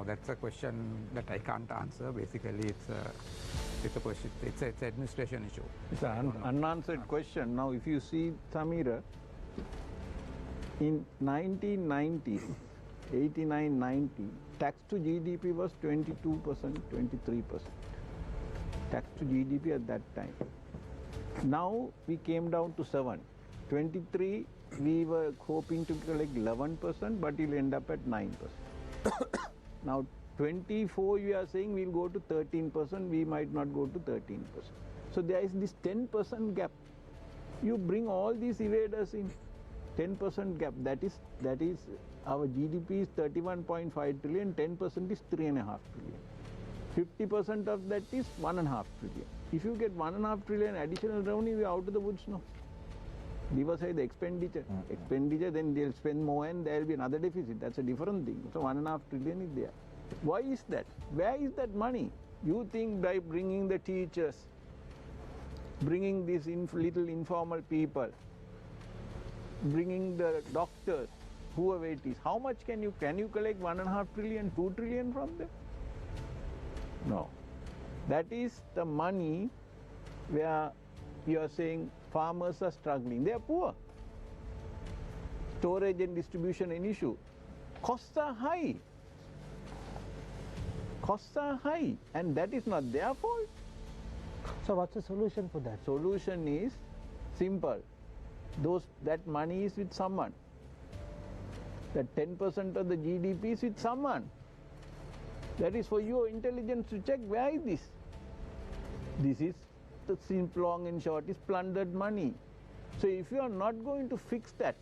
that's a question that I can't answer. Basically, it's a question. It's an administration issue. It's an unanswered question. Now, if you see Samira, in 1990, 89-90, tax to GDP was 22%, 23%. Tax to GDP at that time. Now we came down to 7. 23, we were hoping to collect 11%, but it'll end up at 9%. Now 24, you are saying we'll go to 13%, we might not go to 13%. So there is this 10% gap. You bring all these evaders in, 10% gap, that is our GDP is 31.5 trillion, 10% is 3.5 trillion. 50% of that is 1.5 trillion. If you get 1.5 trillion additional revenue, we are out of the woods now. Leave aside the expenditure. Expenditure, then they'll spend more and there will be another deficit. That's a different thing. So 1.5 trillion is there. Why is that? Where is that money? You think by bringing the teachers, bringing these little informal people, bringing the doctors, whoever it is, how much can you collect 1.5 trillion, 2 trillion from them? No. That is the money where you are saying farmers are struggling. They are poor. Storage and distribution an issue. Costs are high. Costs are high, and that is not their fault. So what's the solution for that? Solution is simple. That money is with someone. That 10% of the GDP is with someone. That is for your intelligence to check where is this. This is the simple, long and short, is plundered money. So if you are not going to fix that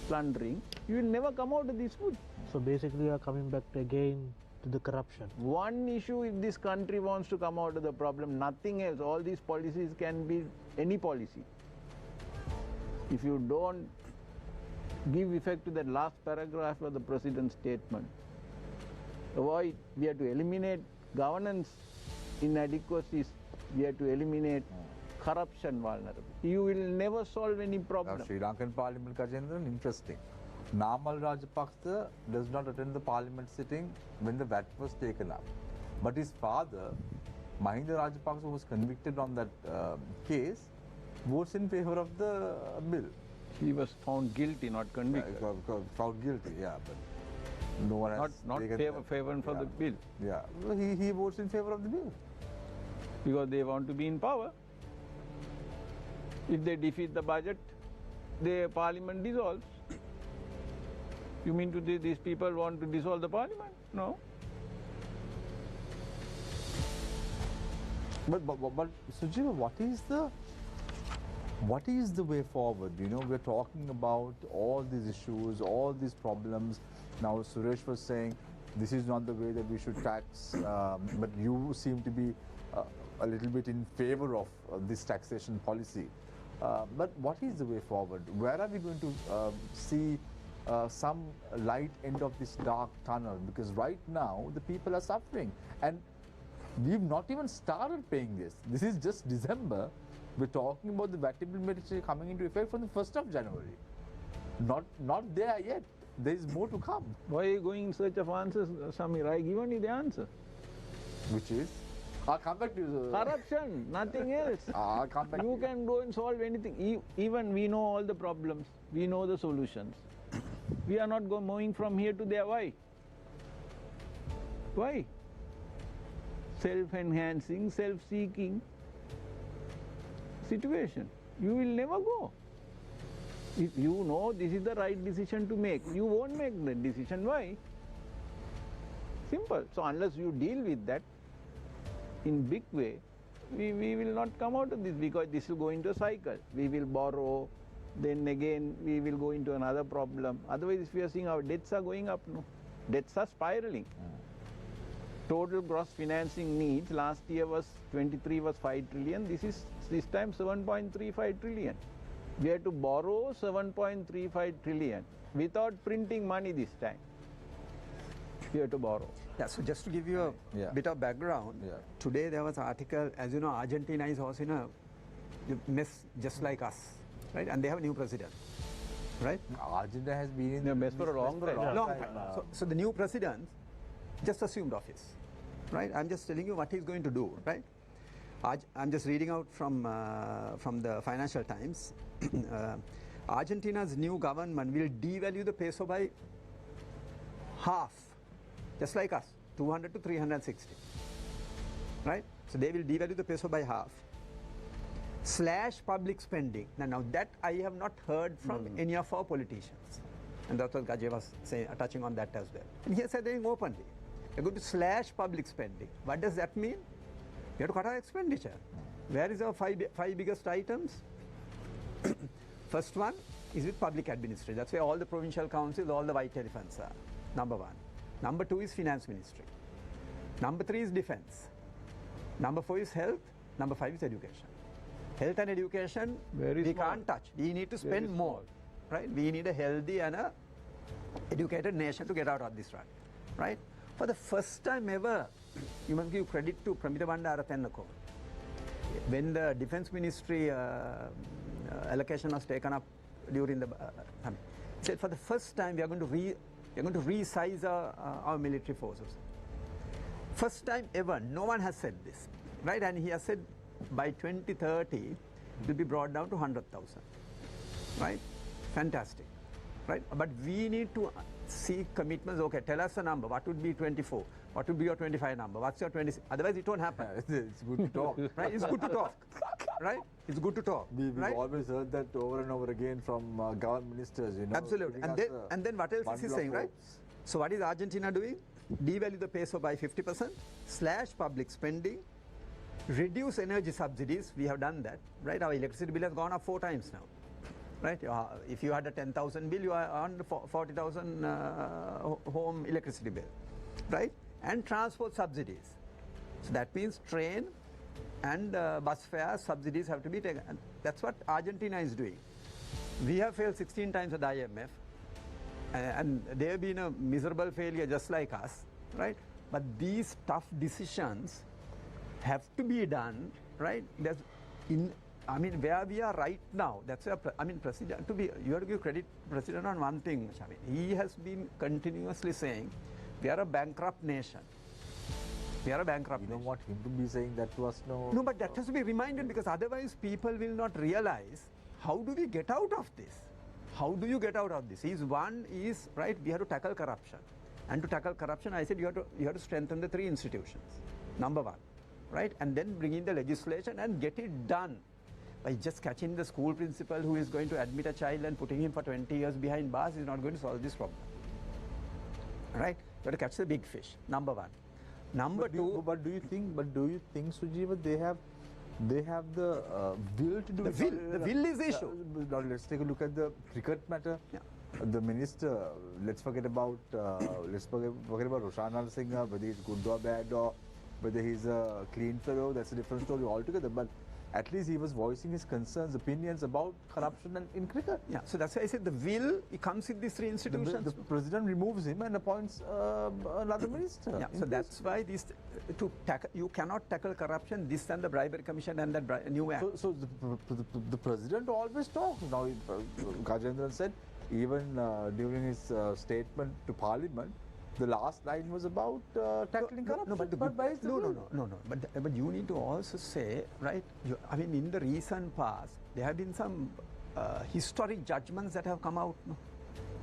plundering, you will never come out of this wood. So basically you are coming back again to the corruption. One issue, if this country wants to come out of the problem, nothing else. All these policies can be any policy. If you don't give effect to that last paragraph of the President's statement, avoid, we have to eliminate governance inadequacies, we have to eliminate corruption vulnerability. You will never solve any problem. Now, Sri Lankan Parliament, Kajendran, interesting. Namal Rajapaksa does not attend the Parliament sitting when the VAT was taken up. But his father, Mahinda Rajapaksa, who was convicted on that case, votes in favor of the bill. He was found guilty, not convicted. Found guilty, yeah, but no one has not favor for the bill. Yeah, well, he votes in favor of the bill. Because they want to be in power. If they defeat the budget, the parliament dissolves. You mean to say these people want to dissolve the parliament? No. But Sujiva, what is the way forward? You know, we're talking about all these issues, all these problems. Now, Suresh was saying this is not the way that we should tax, but you seem to be a little bit in favor of this taxation policy. But what is the way forward? Where are we going to see some light end of this dark tunnel? Because right now the people are suffering, and we've not even started paying this. This is just December. We're talking about the VAT implementation coming into effect from the 1st of January. Not there yet. There is more to come. Why are you going in search of answers, Samir? I given you the answer. Which is? I'll come back to you. Corruption, nothing else. I'll come back to You can go and solve anything. Even we know all the problems. We know the solutions. We are not moving from here to there. Why? Why? Self-enhancing, self-seeking situation. You will never go. If you know this is the right decision to make, you won't make the decision. Why? Simple. So unless you deal with that in big way, we will not come out of this, because this will go into a cycle. We will borrow, then again we will go into another problem. Otherwise, if we are seeing our debts are going up, no, debts are spiraling. Total gross financing needs last year was 23 was 5 trillion. This time 7.35 trillion. We have to borrow 7.35 trillion without printing money this time. We have to borrow. Yeah, so just to give you a bit of background, today there was an article, as you know, Argentina is also in a mess just like us, right? And they have a new president, right? Argentina has been in the mess for a long time. Long time. So the new president just assumed office, right? I'm just telling you what he's going to do, right? I'm just reading out from the Financial Times. Argentina's new government will devalue the peso by half, just like us, 200 to 360, right? So they will devalue the peso by half. Slash public spending. Now that I have not heard from any of our politicians. And that's what Gajay was saying, touching on that as well. And he said saying openly, we're going to slash public spending. What does that mean? We have to cut our expenditure. Where is our five biggest items? First one is with public administration. That's where all the provincial councils, all the white elephants are. Number one. Number two is finance ministry. Number three is defense. Number four is health. Number five is education. Health and education, we can't touch. We need to spend more, right? We need a healthy and a educated nation to get out of this rut, right? For the first time ever, you must give credit to Pramita Bandara Tennako. When the defense ministry allocation was taken up during the, said for the first time we are going to resize our military forces. First time ever, no one has said this, right? And he has said by 2030 it will be brought down to 100,000, right? Fantastic, right? But we need to see commitments. Okay, tell us a number. What would be 24? What would be your 25 number? What's your 26? Otherwise it won't happen. It's good to talk. Right? It's good to talk, right? It's good to talk. We've right? always heard that over and over again from government ministers, you know. Absolutely. And then what else is he saying, right? So what is Argentina doing? Devalue the peso by 50%, slash public spending, reduce energy subsidies. We have done that, right? Our electricity bill has gone up 4 times now, right? If you had a 10,000 bill, you are on 40,000 home electricity bill, right? And transport subsidies. So that means train and bus fare subsidies have to be taken. And that's what Argentina is doing. We have failed 16 times at the IMF, and they have been a miserable failure just like us, right? But these tough decisions have to be done, right? I mean, where we are right now, that's where, President, you have to give credit to President on one thing, Shamil. He has been continuously saying, we are a bankrupt nation. We are a bankrupt nation. You don't want him to be saying that to us, no? No, but that has to be reminded, because otherwise people will not realize, how do we get out of this? How do you get out of this? One is, right, we have to tackle corruption. And to tackle corruption, I said you have to strengthen the 3 institutions. Number one, right? And then bring in the legislation and get it done. By just catching the school principal who is going to admit a child and putting him for 20 years behind bars is not going to solve this problem. Right? You have to catch the big fish, number one. Number two... But do you think, Sujiva, they have the will to do it? The will is the issue. Now let's take a look at the cricket matter. Yeah. The minister, let's forget about Roshan Singh, whether he's good or bad, or whether he's a clean fellow. That's a different story altogether. But at least he was voicing his concerns, opinions about corruption in cricket. Yeah, so that's why I said the will, it comes in these 3 institutions. The president removes him and appoints another minister. Yeah, so that's why you cannot tackle corruption, this and the bribery commission and that new act. So the president always talks. Now, Gajendran said, even during his statement to Parliament, The last line was about tackling corruption. No, but the where is the will? no. But you need to also say, right? I mean, in the recent past, there have been some historic judgments that have come out, no?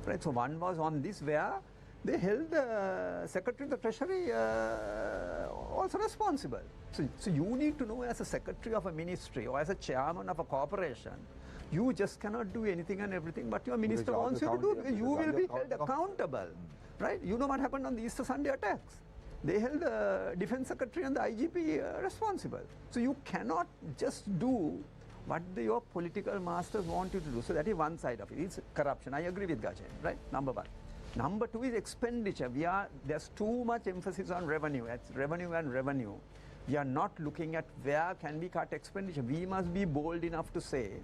Right? So one was on this, where they held the Secretary of the Treasury also responsible. So you need to know, as a secretary of a ministry or as a chairman of a corporation, you just cannot do anything and everything what your minister wants you to do, because you will be held accountable. Right? You know what happened on the Easter Sunday attacks. They held the Defense Secretary and the IGP responsible. So you cannot just do what your political masters want you to do. So that is one side of it. It's corruption. I agree with Gajen, right? Number one. Number two is expenditure. There's too much emphasis on revenue. It's revenue and revenue. We are not looking at where can we cut expenditure. We must be bold enough to say,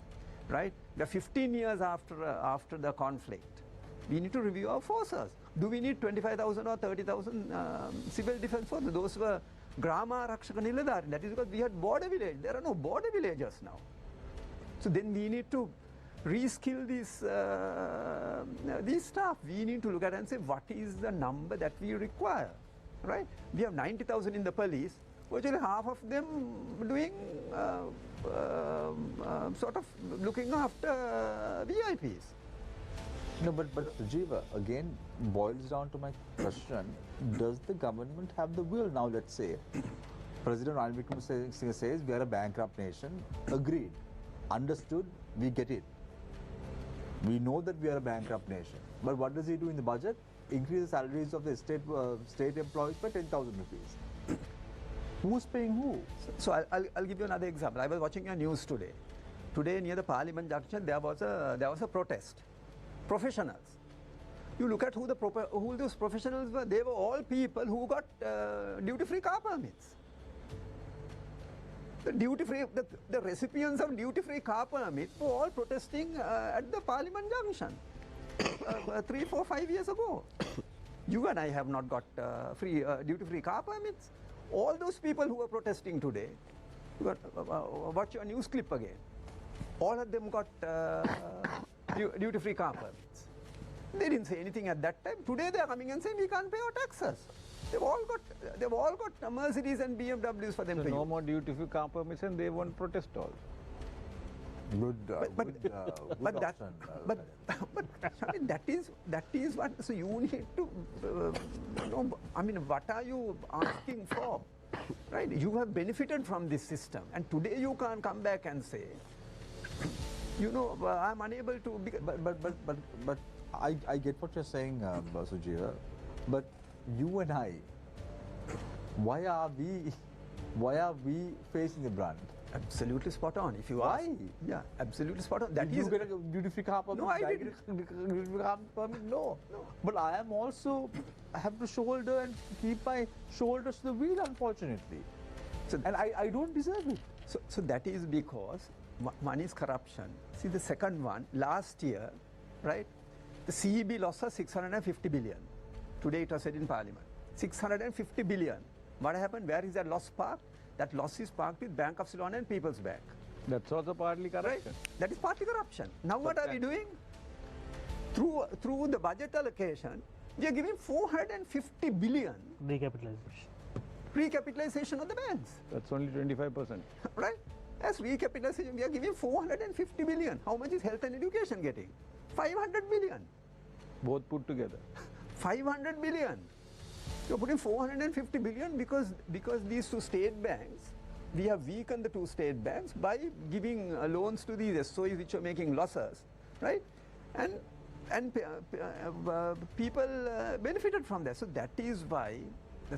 right, the 15 years after the conflict, we need to review our forces. Do we need 25,000 or 30,000 civil defense forces? Those were Grama Rakshaka Niladhari. That is because we had border village. There are no border villagers now. So then we need to reskill these staff. We need to look at and say, what is the number that we require, right? We have 90,000 in the police. Virtually half of them doing sort of looking after VIPs. No, but Rajiva, again, boils down to my question, does the government have the will? Now, let's say, President Ranil Wickremesinghe says, we are a bankrupt nation. Agreed. Understood, we get it. We know that we are a bankrupt nation. But what does he do in the budget? Increase the salaries of the state employees by 10,000 rupees. Who's paying who? So I'll give you another example. I was watching your news today. Today near the Parliament Junction, there was a protest. Professionals. You look at who those professionals were. They were all people who got duty-free car permits. The recipients of duty-free car permits were all protesting at the Parliament Junction 3, 4, 5 years ago. You and I have not got duty-free car permits. All those people who were protesting today, watch your news clip again. All of them got duty-free car permits. They didn't say anything at that time. Today they are coming and saying we can't pay our taxes. They've all got Mercedes and BMWs for them so to no use. more duty-free car permits, and they won't protest all. Good But option. I mean, that is what. So you need to know. I mean, what are you asking for? Right? You have benefited from this system, and today you can't come back and say, you know, I'm unable to. But I get what you're saying, Sujiva. But you and I, why are we facing the brunt? Absolutely spot on. If you Why? ask, yeah, absolutely spot on. That you is get a duty-free car permit. No, I get didn't. a duty-free car permit. No. But I have to shoulder and keep my shoulders to the wheel, unfortunately. So, and I don't deserve it. So that is because one is corruption. See, the second one, last year, right, the CEB loss was 650 billion. Today it was said in Parliament. 650 billion. What happened? Where is that loss parked? That loss is parked with Bank of Ceylon and People's Bank. That's also partly corruption. Right? That is partly corruption. Now what are we doing? Through the budget allocation, we are giving 450 billion recapitalization of the banks. That's only 25%. Right? As recapitalization, we are giving 450 billion. How much is health and education getting? 500 billion. Both put together. 500 billion. You're putting 450 billion because these two state banks, we have weakened the two state banks by giving loans to these SOEs which are making losses, right? And people benefited from that. So that's why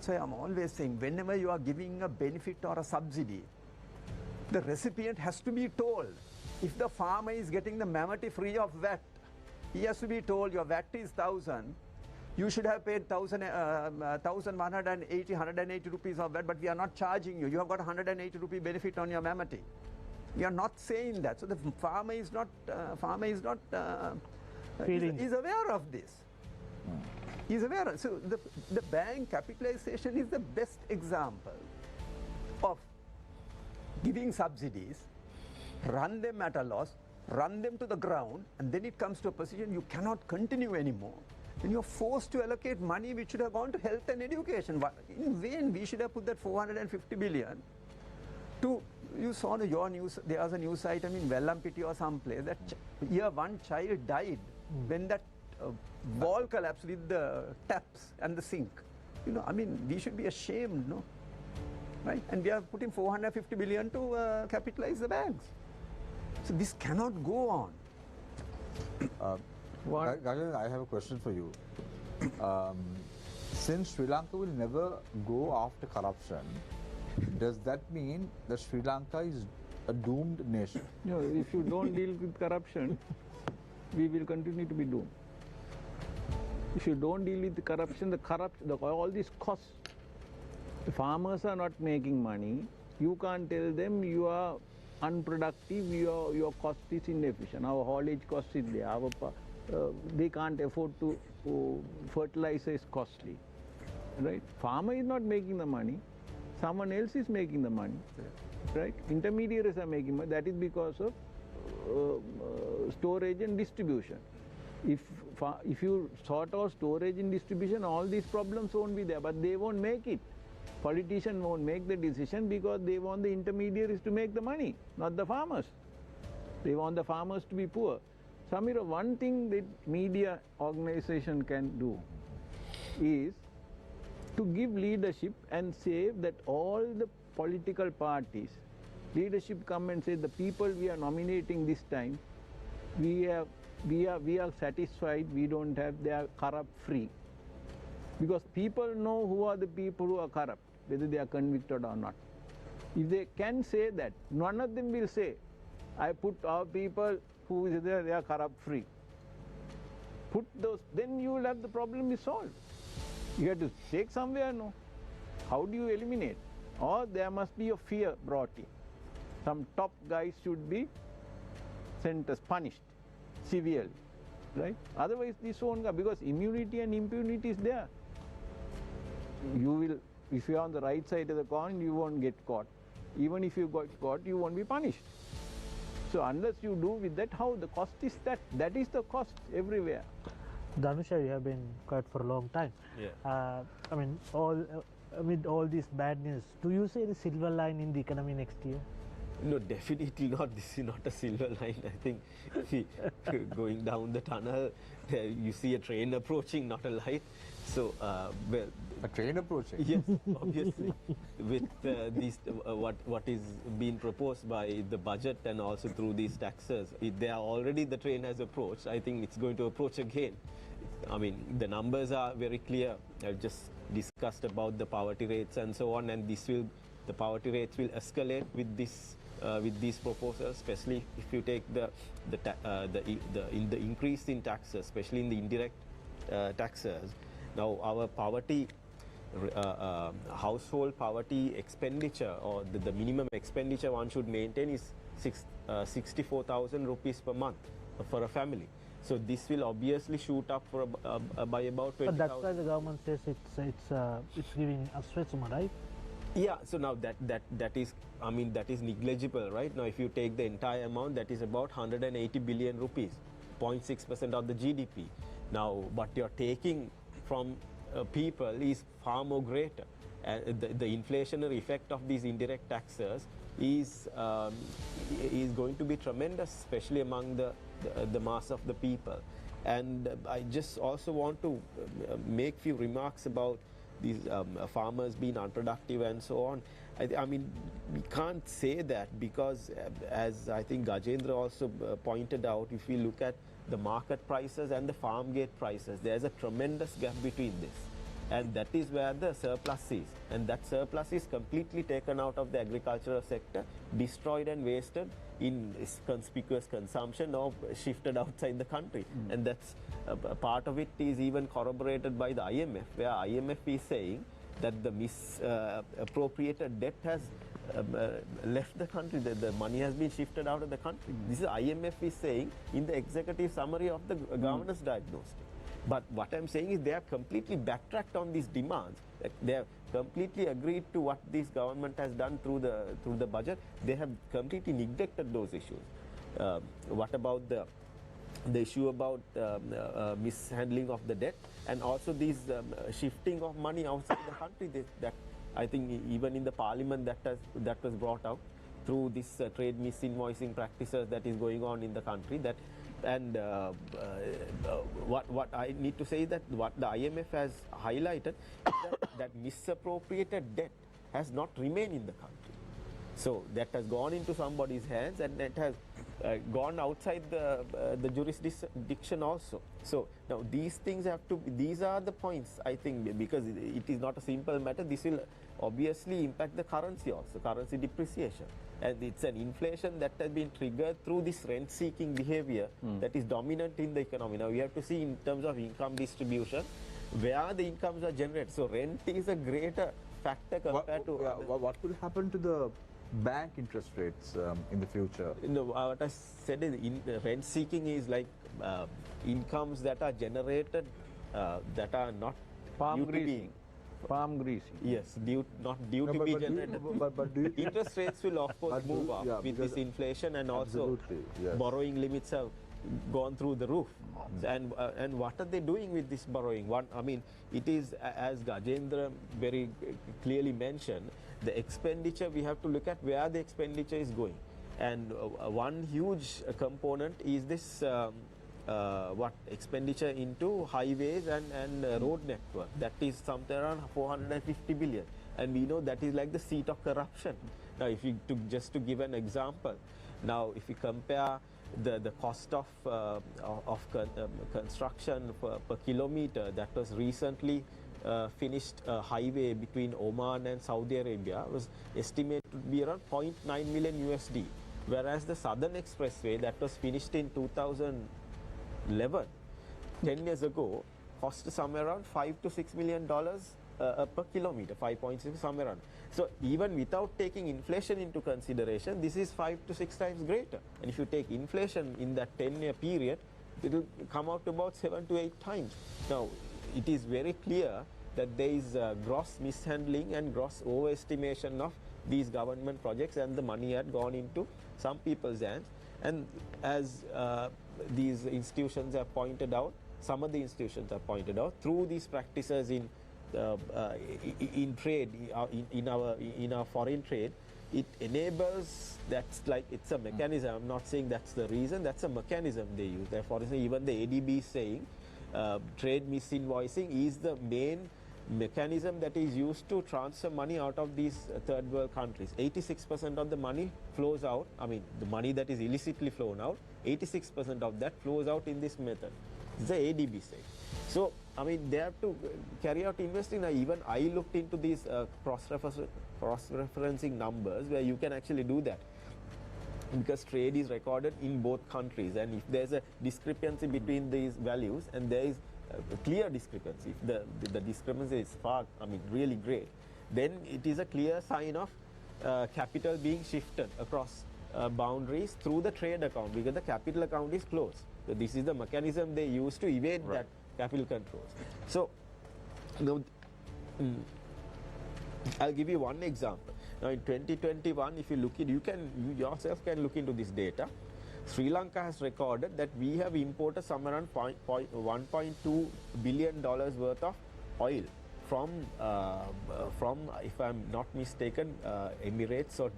I'm always saying, whenever you are giving a benefit or a subsidy, the recipient has to be told. If the farmer is getting the mammoth free of VAT, he has to be told your VAT is 1,000. You should have paid 1,180 rupees of VAT, but we are not charging you. You have got 180 rupee benefit on your mammoth. We are not saying that. So the farmer is not is aware of this. He's aware. So the bank capitalization is the best example of giving subsidies, run them at a loss, run them to the ground, and then it comes to a position you cannot continue anymore. Then you're forced to allocate money which should have gone to health and education. In vain, we should have put that 450 billion to, you saw your news, there was a news item in Vellampiti or someplace that year one child died when that wall collapsed with the taps and the sink. You know, I mean, we should be ashamed, no? Right? And we are putting 450 billion to capitalize the banks. So this cannot go on. Gajan, I have a question for you. Since Sri Lanka will never go after corruption, does that mean that Sri Lanka is a doomed nation? No, if you don't deal with corruption, we will continue to be doomed. If you don't deal with the corruption, all these costs, the farmers are not making money. You can't tell them you are unproductive, your cost is inefficient. Our haulage cost is there. They can't afford to fertilizer is costly, right? Farmer is not making the money. Someone else is making the money, right? Intermediaries are making money. That is because of storage and distribution. If you sort out storage and distribution, all these problems won't be there, but they won't make it. Politicians won't make the decision because they want the intermediaries to make the money, not the farmers. They want the farmers to be poor. Samira, one thing that media organization can do is to give leadership and say that all the political parties, leadership come and say the people we are nominating this time, we are satisfied, we don't have, they are corrupt free. Because people know who are the people who are corrupt, whether they are convicted or not. If they can say that, none of them will say, I put our people who is there, they are corrupt free. Put those, then you will have the problem is solved. You have to take somewhere, no? How do you eliminate? Or there must be a fear brought in. Some top guys should be sent as punished severely, right? Otherwise this won't go, because immunity and impunity is there. You will, if you are on the right side of the coin, you won't get caught. Even if you got caught, you won't be punished. So unless you do with that, how the cost is that is the cost everywhere. Dhanusha, you have been quiet for a long time. Yeah. I mean, with all this bad news, do you see the silver line in the economy next year? No, definitely not. This is not a silver line. I think going down the tunnel, you see a train approaching, not a light. So, well, A train approaching? yes, obviously, with what is being proposed by the budget and also through these taxes, the train has approached. I think it's going to approach again. I mean, the numbers are very clear. I've just discussed about the poverty rates and so on, and the poverty rates will escalate with these proposals, especially if you take the increase in taxes, especially in the indirect taxes. Now, our poverty, household poverty expenditure, or the minimum expenditure one should maintain is 64,000 rupees per month for a family. So this will obviously shoot up for by about 20,000. But that's why the government says it's giving a stretch, right? Yeah, so now that is, I mean, that is negligible, right? Now if you take the entire amount, that is about 180 billion rupees, 0.6% of the GDP. Now what you're taking from people is far more greater. The inflationary effect of these indirect taxes is going to be tremendous, especially among the mass of the people. And I just also want to make few remarks about these farmers being unproductive and so on. I mean, we can't say that because, as I think Gajendra also pointed out, if we look at the market prices and the farm gate prices, there's a tremendous gap between this. And that is where the surplus is. And that surplus is completely taken out of the agricultural sector, destroyed and wasted in conspicuous consumption or shifted outside the country. And that's a part of it is even corroborated by the IMF, where IMF is saying that the misappropriated debt has left the country, the money has been shifted out of the country. This is IMF is saying in the executive summary of the governor's diagnostic. But what I'm saying is they have completely backtracked on these demands. They have completely agreed to what this government has done through the budget. They have completely neglected those issues. What about the the issue about mishandling of the debt, and also these shifting of money outside the country. That I think even in the parliament that was brought out through this trade misinvoicing practices that is going on in the country. That and what I need to say is that what the IMF has highlighted is that misappropriated debt has not remained in the country. So that has gone into somebody's hands, and it has gone outside the jurisdiction also. So now these things have to be, these are the points, I think, because it is not a simple matter. This will obviously impact the currency also, currency depreciation. And it's an inflation that has been triggered through this rent-seeking behavior that is dominant in the economy. Now we have to see in terms of income distribution, where the incomes are generated. So rent is a greater factor compared to... What could happen to the bank interest rates in the future? What I said is rent seeking is like incomes that are generated that are not Palm due to greasing. be, Palm greasing. yes, not due to be generated. But do you, Interest rates will of course move up with this inflation, and also yes. borrowing limits have gone through the roof. And what are they doing with this borrowing? I mean, it is, as Gajendra very clearly mentioned, the expenditure, we have to look at where the expenditure is going. And one huge component is this expenditure into highways and road network. That is something around 450 billion. And we know that is like the seat of corruption. Now, if you just to give an example, now if you compare the cost of construction per kilometer that was recently finished highway between Oman and Saudi Arabia was estimated to be around 0.9 million USD, whereas the Southern Expressway that was finished in 2011, 10 years ago, cost somewhere around $5 to $6 million per kilometer, 5.6 somewhere around. So even without taking inflation into consideration, this is 5 to 6 times greater. And if you take inflation in that 10-year period, it will come out to about 7 to 8 times. Now, it is very clear that there is gross mishandling and gross overestimation of these government projects, and the money had gone into some people's hands. And as these institutions have pointed out, some of the institutions have pointed out, through these practices in trade, in our foreign trade, it enables, that's like, it's a mechanism. I'm not saying that's the reason, that's a mechanism they use. Therefore, even the ADB is saying trade misinvoicing is the main mechanism that is used to transfer money out of these third world countries. 86% of the money flows out, I mean the money that is illicitly flown out, 86% of that flows out in this method. It's the ADB saying. So, I mean, they have to carry out investing. Even I looked into these cross-referencing numbers where you can actually do that, because trade is recorded in both countries, and if there's a discrepancy between these values, and there is a clear discrepancy, if the discrepancy is far, I mean, really great, then it is a clear sign of capital being shifted across boundaries through the trade account, because the capital account is closed. So this is the mechanism they use to evade that capital controls. So, now, I'll give you one example. Now, in 2021, if you look at, you yourself can look into this data. Sri Lanka has recorded that we have imported somewhere around $1.2 billion worth of oil from, if I'm not mistaken, Emirates or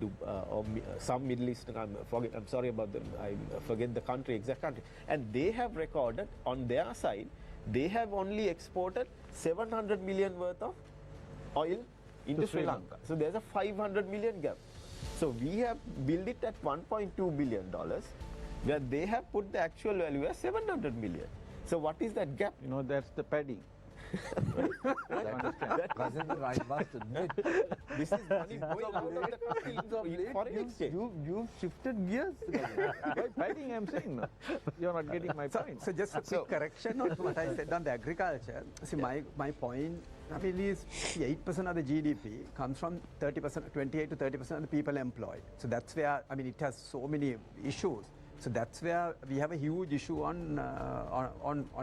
some Middle Eastern. I'm sorry about them. I forget the country, exact country. And they have recorded on their side, they have only exported 700 million worth of oil into Sri Lanka. So there's a 500 million gap. So we have billed it at $1.2 billion, where they have put the actual value as 700 million. So what is that gap? You know, that's the padding. I must admit, This is money going out of the country in foreign exchange. you've shifted gears. By padding, I'm saying, no. You're not getting my point. So just a quick correction on what I said on the agriculture. See, my point, I mean, is 8% of the GDP comes from 30%, 28 to 30% of the people employed. So that's where, I mean, it has so many issues. So that's where we have a huge issue on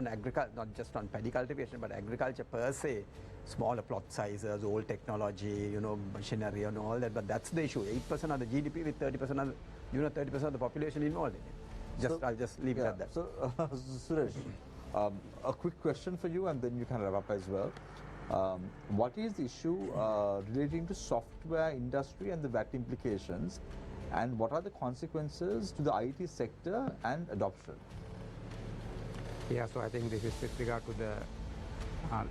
agriculture, not just on paddy cultivation, but agriculture per se. Smaller plot sizes, old technology, machinery and all that. But that's the issue. 8% of the GDP with 30% of 30% of the population involved in it. I'll just leave it at that. So, Suresh, a quick question for you, and then you can wrap up as well. What is the issue relating to software industry and the VAT implications, and what are the consequences to the IT sector and adoption? Yeah, so I think this is with regard to the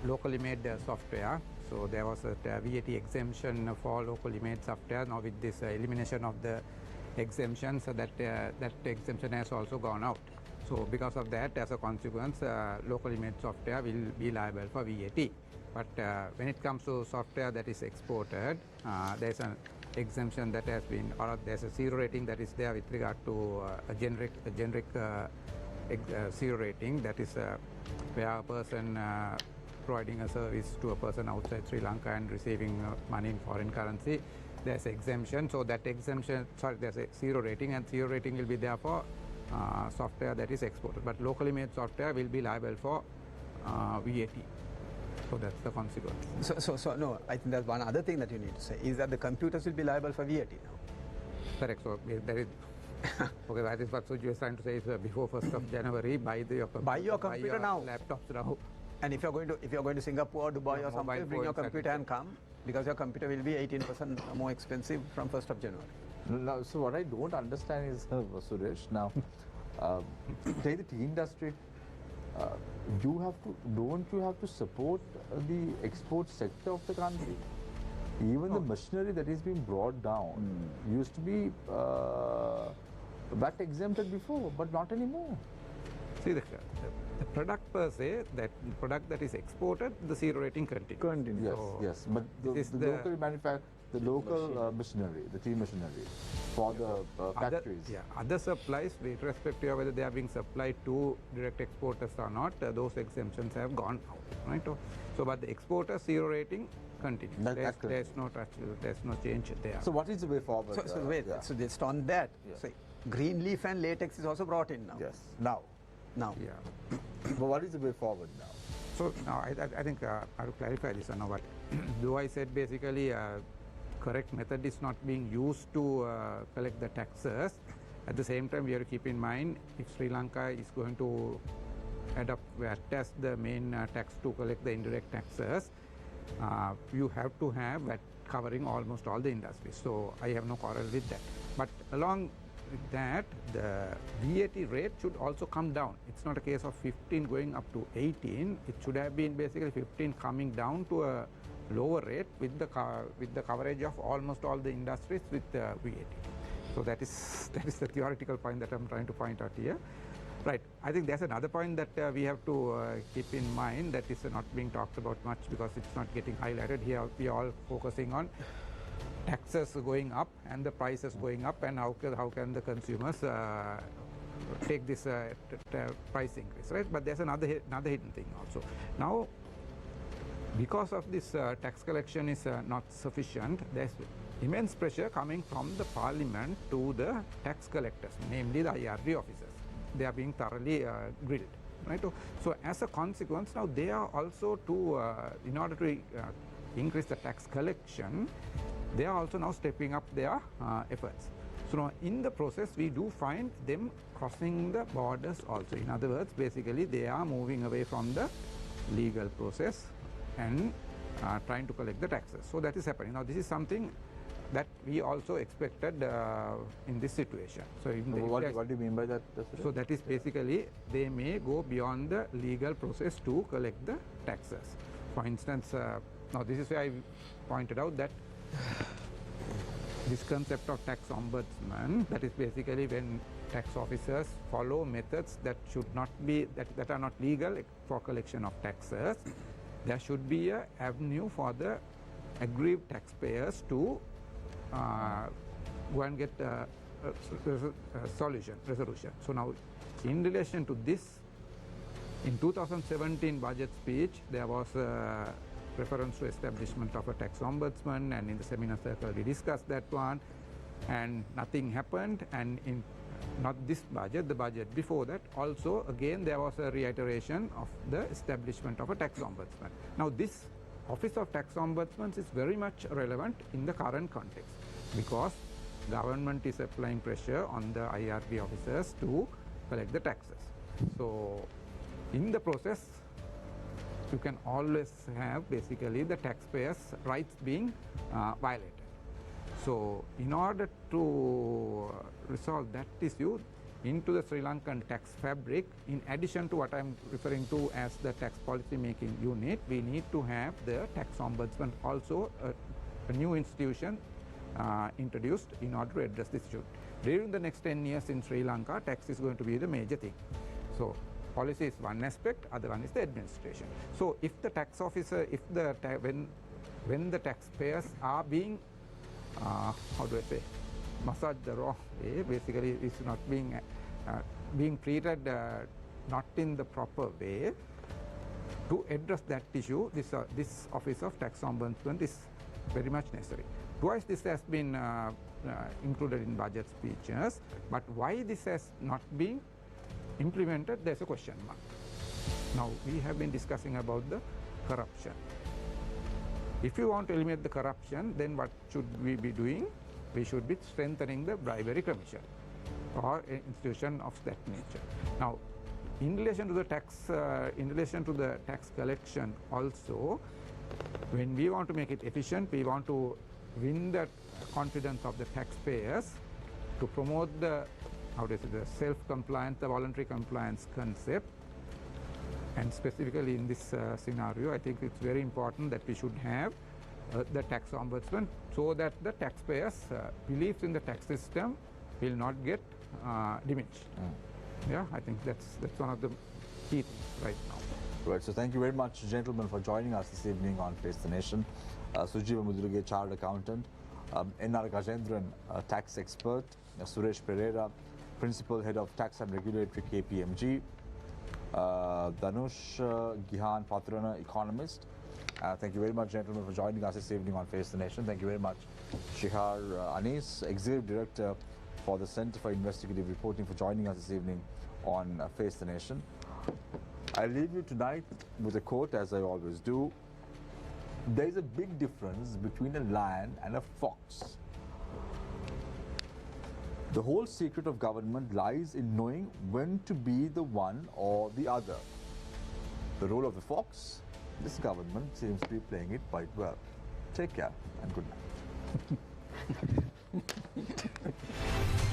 locally made software. So there was a VAT exemption for locally made software. Now with this elimination of the exemption, so that exemption has also gone out. So because of that, as a consequence, locally made software will be liable for VAT. But when it comes to software that is exported, there's an exemption that has been, or there's a zero rating that is there with regard to a generic zero rating, that is where a person providing a service to a person outside Sri Lanka and receiving money in foreign currency, there's exemption. So that exemption, there's a zero rating, and zero rating will be there for software that is exported. But locally made software will be liable for VAT. So that's the consequence. So no, I think there's one other thing that you need to say, is that the computers will be liable for VAT now. Correct. So there is. Okay, that is what Suji was trying to say, is before 1st of January, buy your computer now. Laptops now. And if you're going to Singapore, Dubai or something, bring your computer and come, because your computer will be 18% more expensive from 1st of January. Now, so what I don't understand is, Suresh, now, say the tea industry, don't you have to support the export sector of the country? Even the machinery that is being brought down used to be VAT exempted before, but not anymore. See, the product per se, that product that is exported, the zero rating continues. Yes, so yes, but the local manufacturer, the local machinery, the tea machinery for the factories. Other supplies, with respect to whether they are being supplied to direct exporters or not, those exemptions have gone out, right? So, but the exporter zero rating continues. There's no change there. So, what is the way forward? So just on that, so green leaf and latex is also brought in now. Yes, now. Yeah. But what is the way forward now? So now I think I have to clarify this. Now, what though I said basically correct method is not being used to collect the taxes. At the same time, we have to keep in mind, if Sri Lanka is going to adopt VAT as the main tax to collect the indirect taxes, you have to have VAT covering almost all the industries. So I have no quarrel with that. But along with that, the VAT rate should also come down. It's not a case of 15 going up to 18. It should have been basically 15 coming down to a lower rate with the coverage of almost all the industries with VAT. So that is the theoretical point that I'm trying to point out here. Right. I think there's another point that we have to keep in mind that is not being talked about much because it's not getting highlighted here. We are all focusing on taxes going up and the prices going up, and how can the consumers take this price increase, right? But there's another hidden thing also. Now, because of this tax collection is not sufficient, there's immense pressure coming from the parliament to the tax collectors, namely the IRD officers. They are being thoroughly grilled, right? So as a consequence, now they are also in order to increase the tax collection, they are also now stepping up their efforts. So now in the process, we do find them crossing the borders also. In other words, basically they are moving away from the legal process and trying to collect the taxes. So that is happening. Now this is something that we also expected in this situation. So what do you mean by that? So that is basically they may go beyond the legal process to collect the taxes. For instance, now this is where I pointed out that this concept of tax ombudsman, that is basically when tax officers follow methods that should not be, that are not legal for collection of taxes, there should be an avenue for the aggrieved taxpayers to go and get a resolution. So now, in relation to this, in 2017 budget speech, there was a reference to establishment of a tax ombudsman, and in the seminar circle we discussed that one, and nothing happened. And in not this budget, the budget before that, also again there was a reiteration of the establishment of a tax ombudsman. Now this Office of Tax Ombudsman is very much relevant in the current context because government is applying pressure on the IRB officers to collect the taxes. So in the process, you can always have basically the taxpayers' rights being violated. So in order to resolve that issue into the Sri Lankan tax fabric, in addition to what I'm referring to as the tax policy making unit, we need to have the tax ombudsman, also a new institution introduced in order to address this issue. During the next 10 years in Sri Lanka, tax is going to be the major thing. So policy is one aspect, other one is the administration. So if the tax officer, if the when the taxpayers are being how do I say, massaged the wrong way, basically it's not being treated not in the proper way, to address that issue, this office of tax ombudsman is very much necessary. Twice this has been included in budget speeches, but why this has not been implemented, there's a question mark. Now we have been discussing about the corruption. If you want to eliminate the corruption, then what should we be doing? We should be strengthening the bribery commission or an institution of that nature. Now, in relation to the tax collection also, when we want to make it efficient, we want to win the confidence of the taxpayers to promote the, the self-compliance, the voluntary compliance concept. And specifically in this scenario, I think it's very important that we should have the tax ombudsman, so that the taxpayers' belief in the tax system will not get diminished. Yeah, I think that's one of the key things right now. Right, so thank you very much, gentlemen, for joining us this evening on Face the Nation. Sujiva Mudulige, Chartered Accountant, N.R. Gajendran, Tax Expert, Suresh Pereira, Principal Head of Tax and Regulatory, KPMG, Dhanush Gihan Patrana, Economist. Thank you very much, gentlemen, for joining us this evening on Face the Nation. Thank you very much, Shihar Anis, Executive Director for the Center for Investigative Reporting, for joining us this evening on Face the Nation. I leave you tonight with a quote, as I always do. There is a big difference between a lion and a fox. The whole secret of government lies in knowing when to be the one or the other. The role of the fox, this government seems to be playing it quite well. Take care and good night.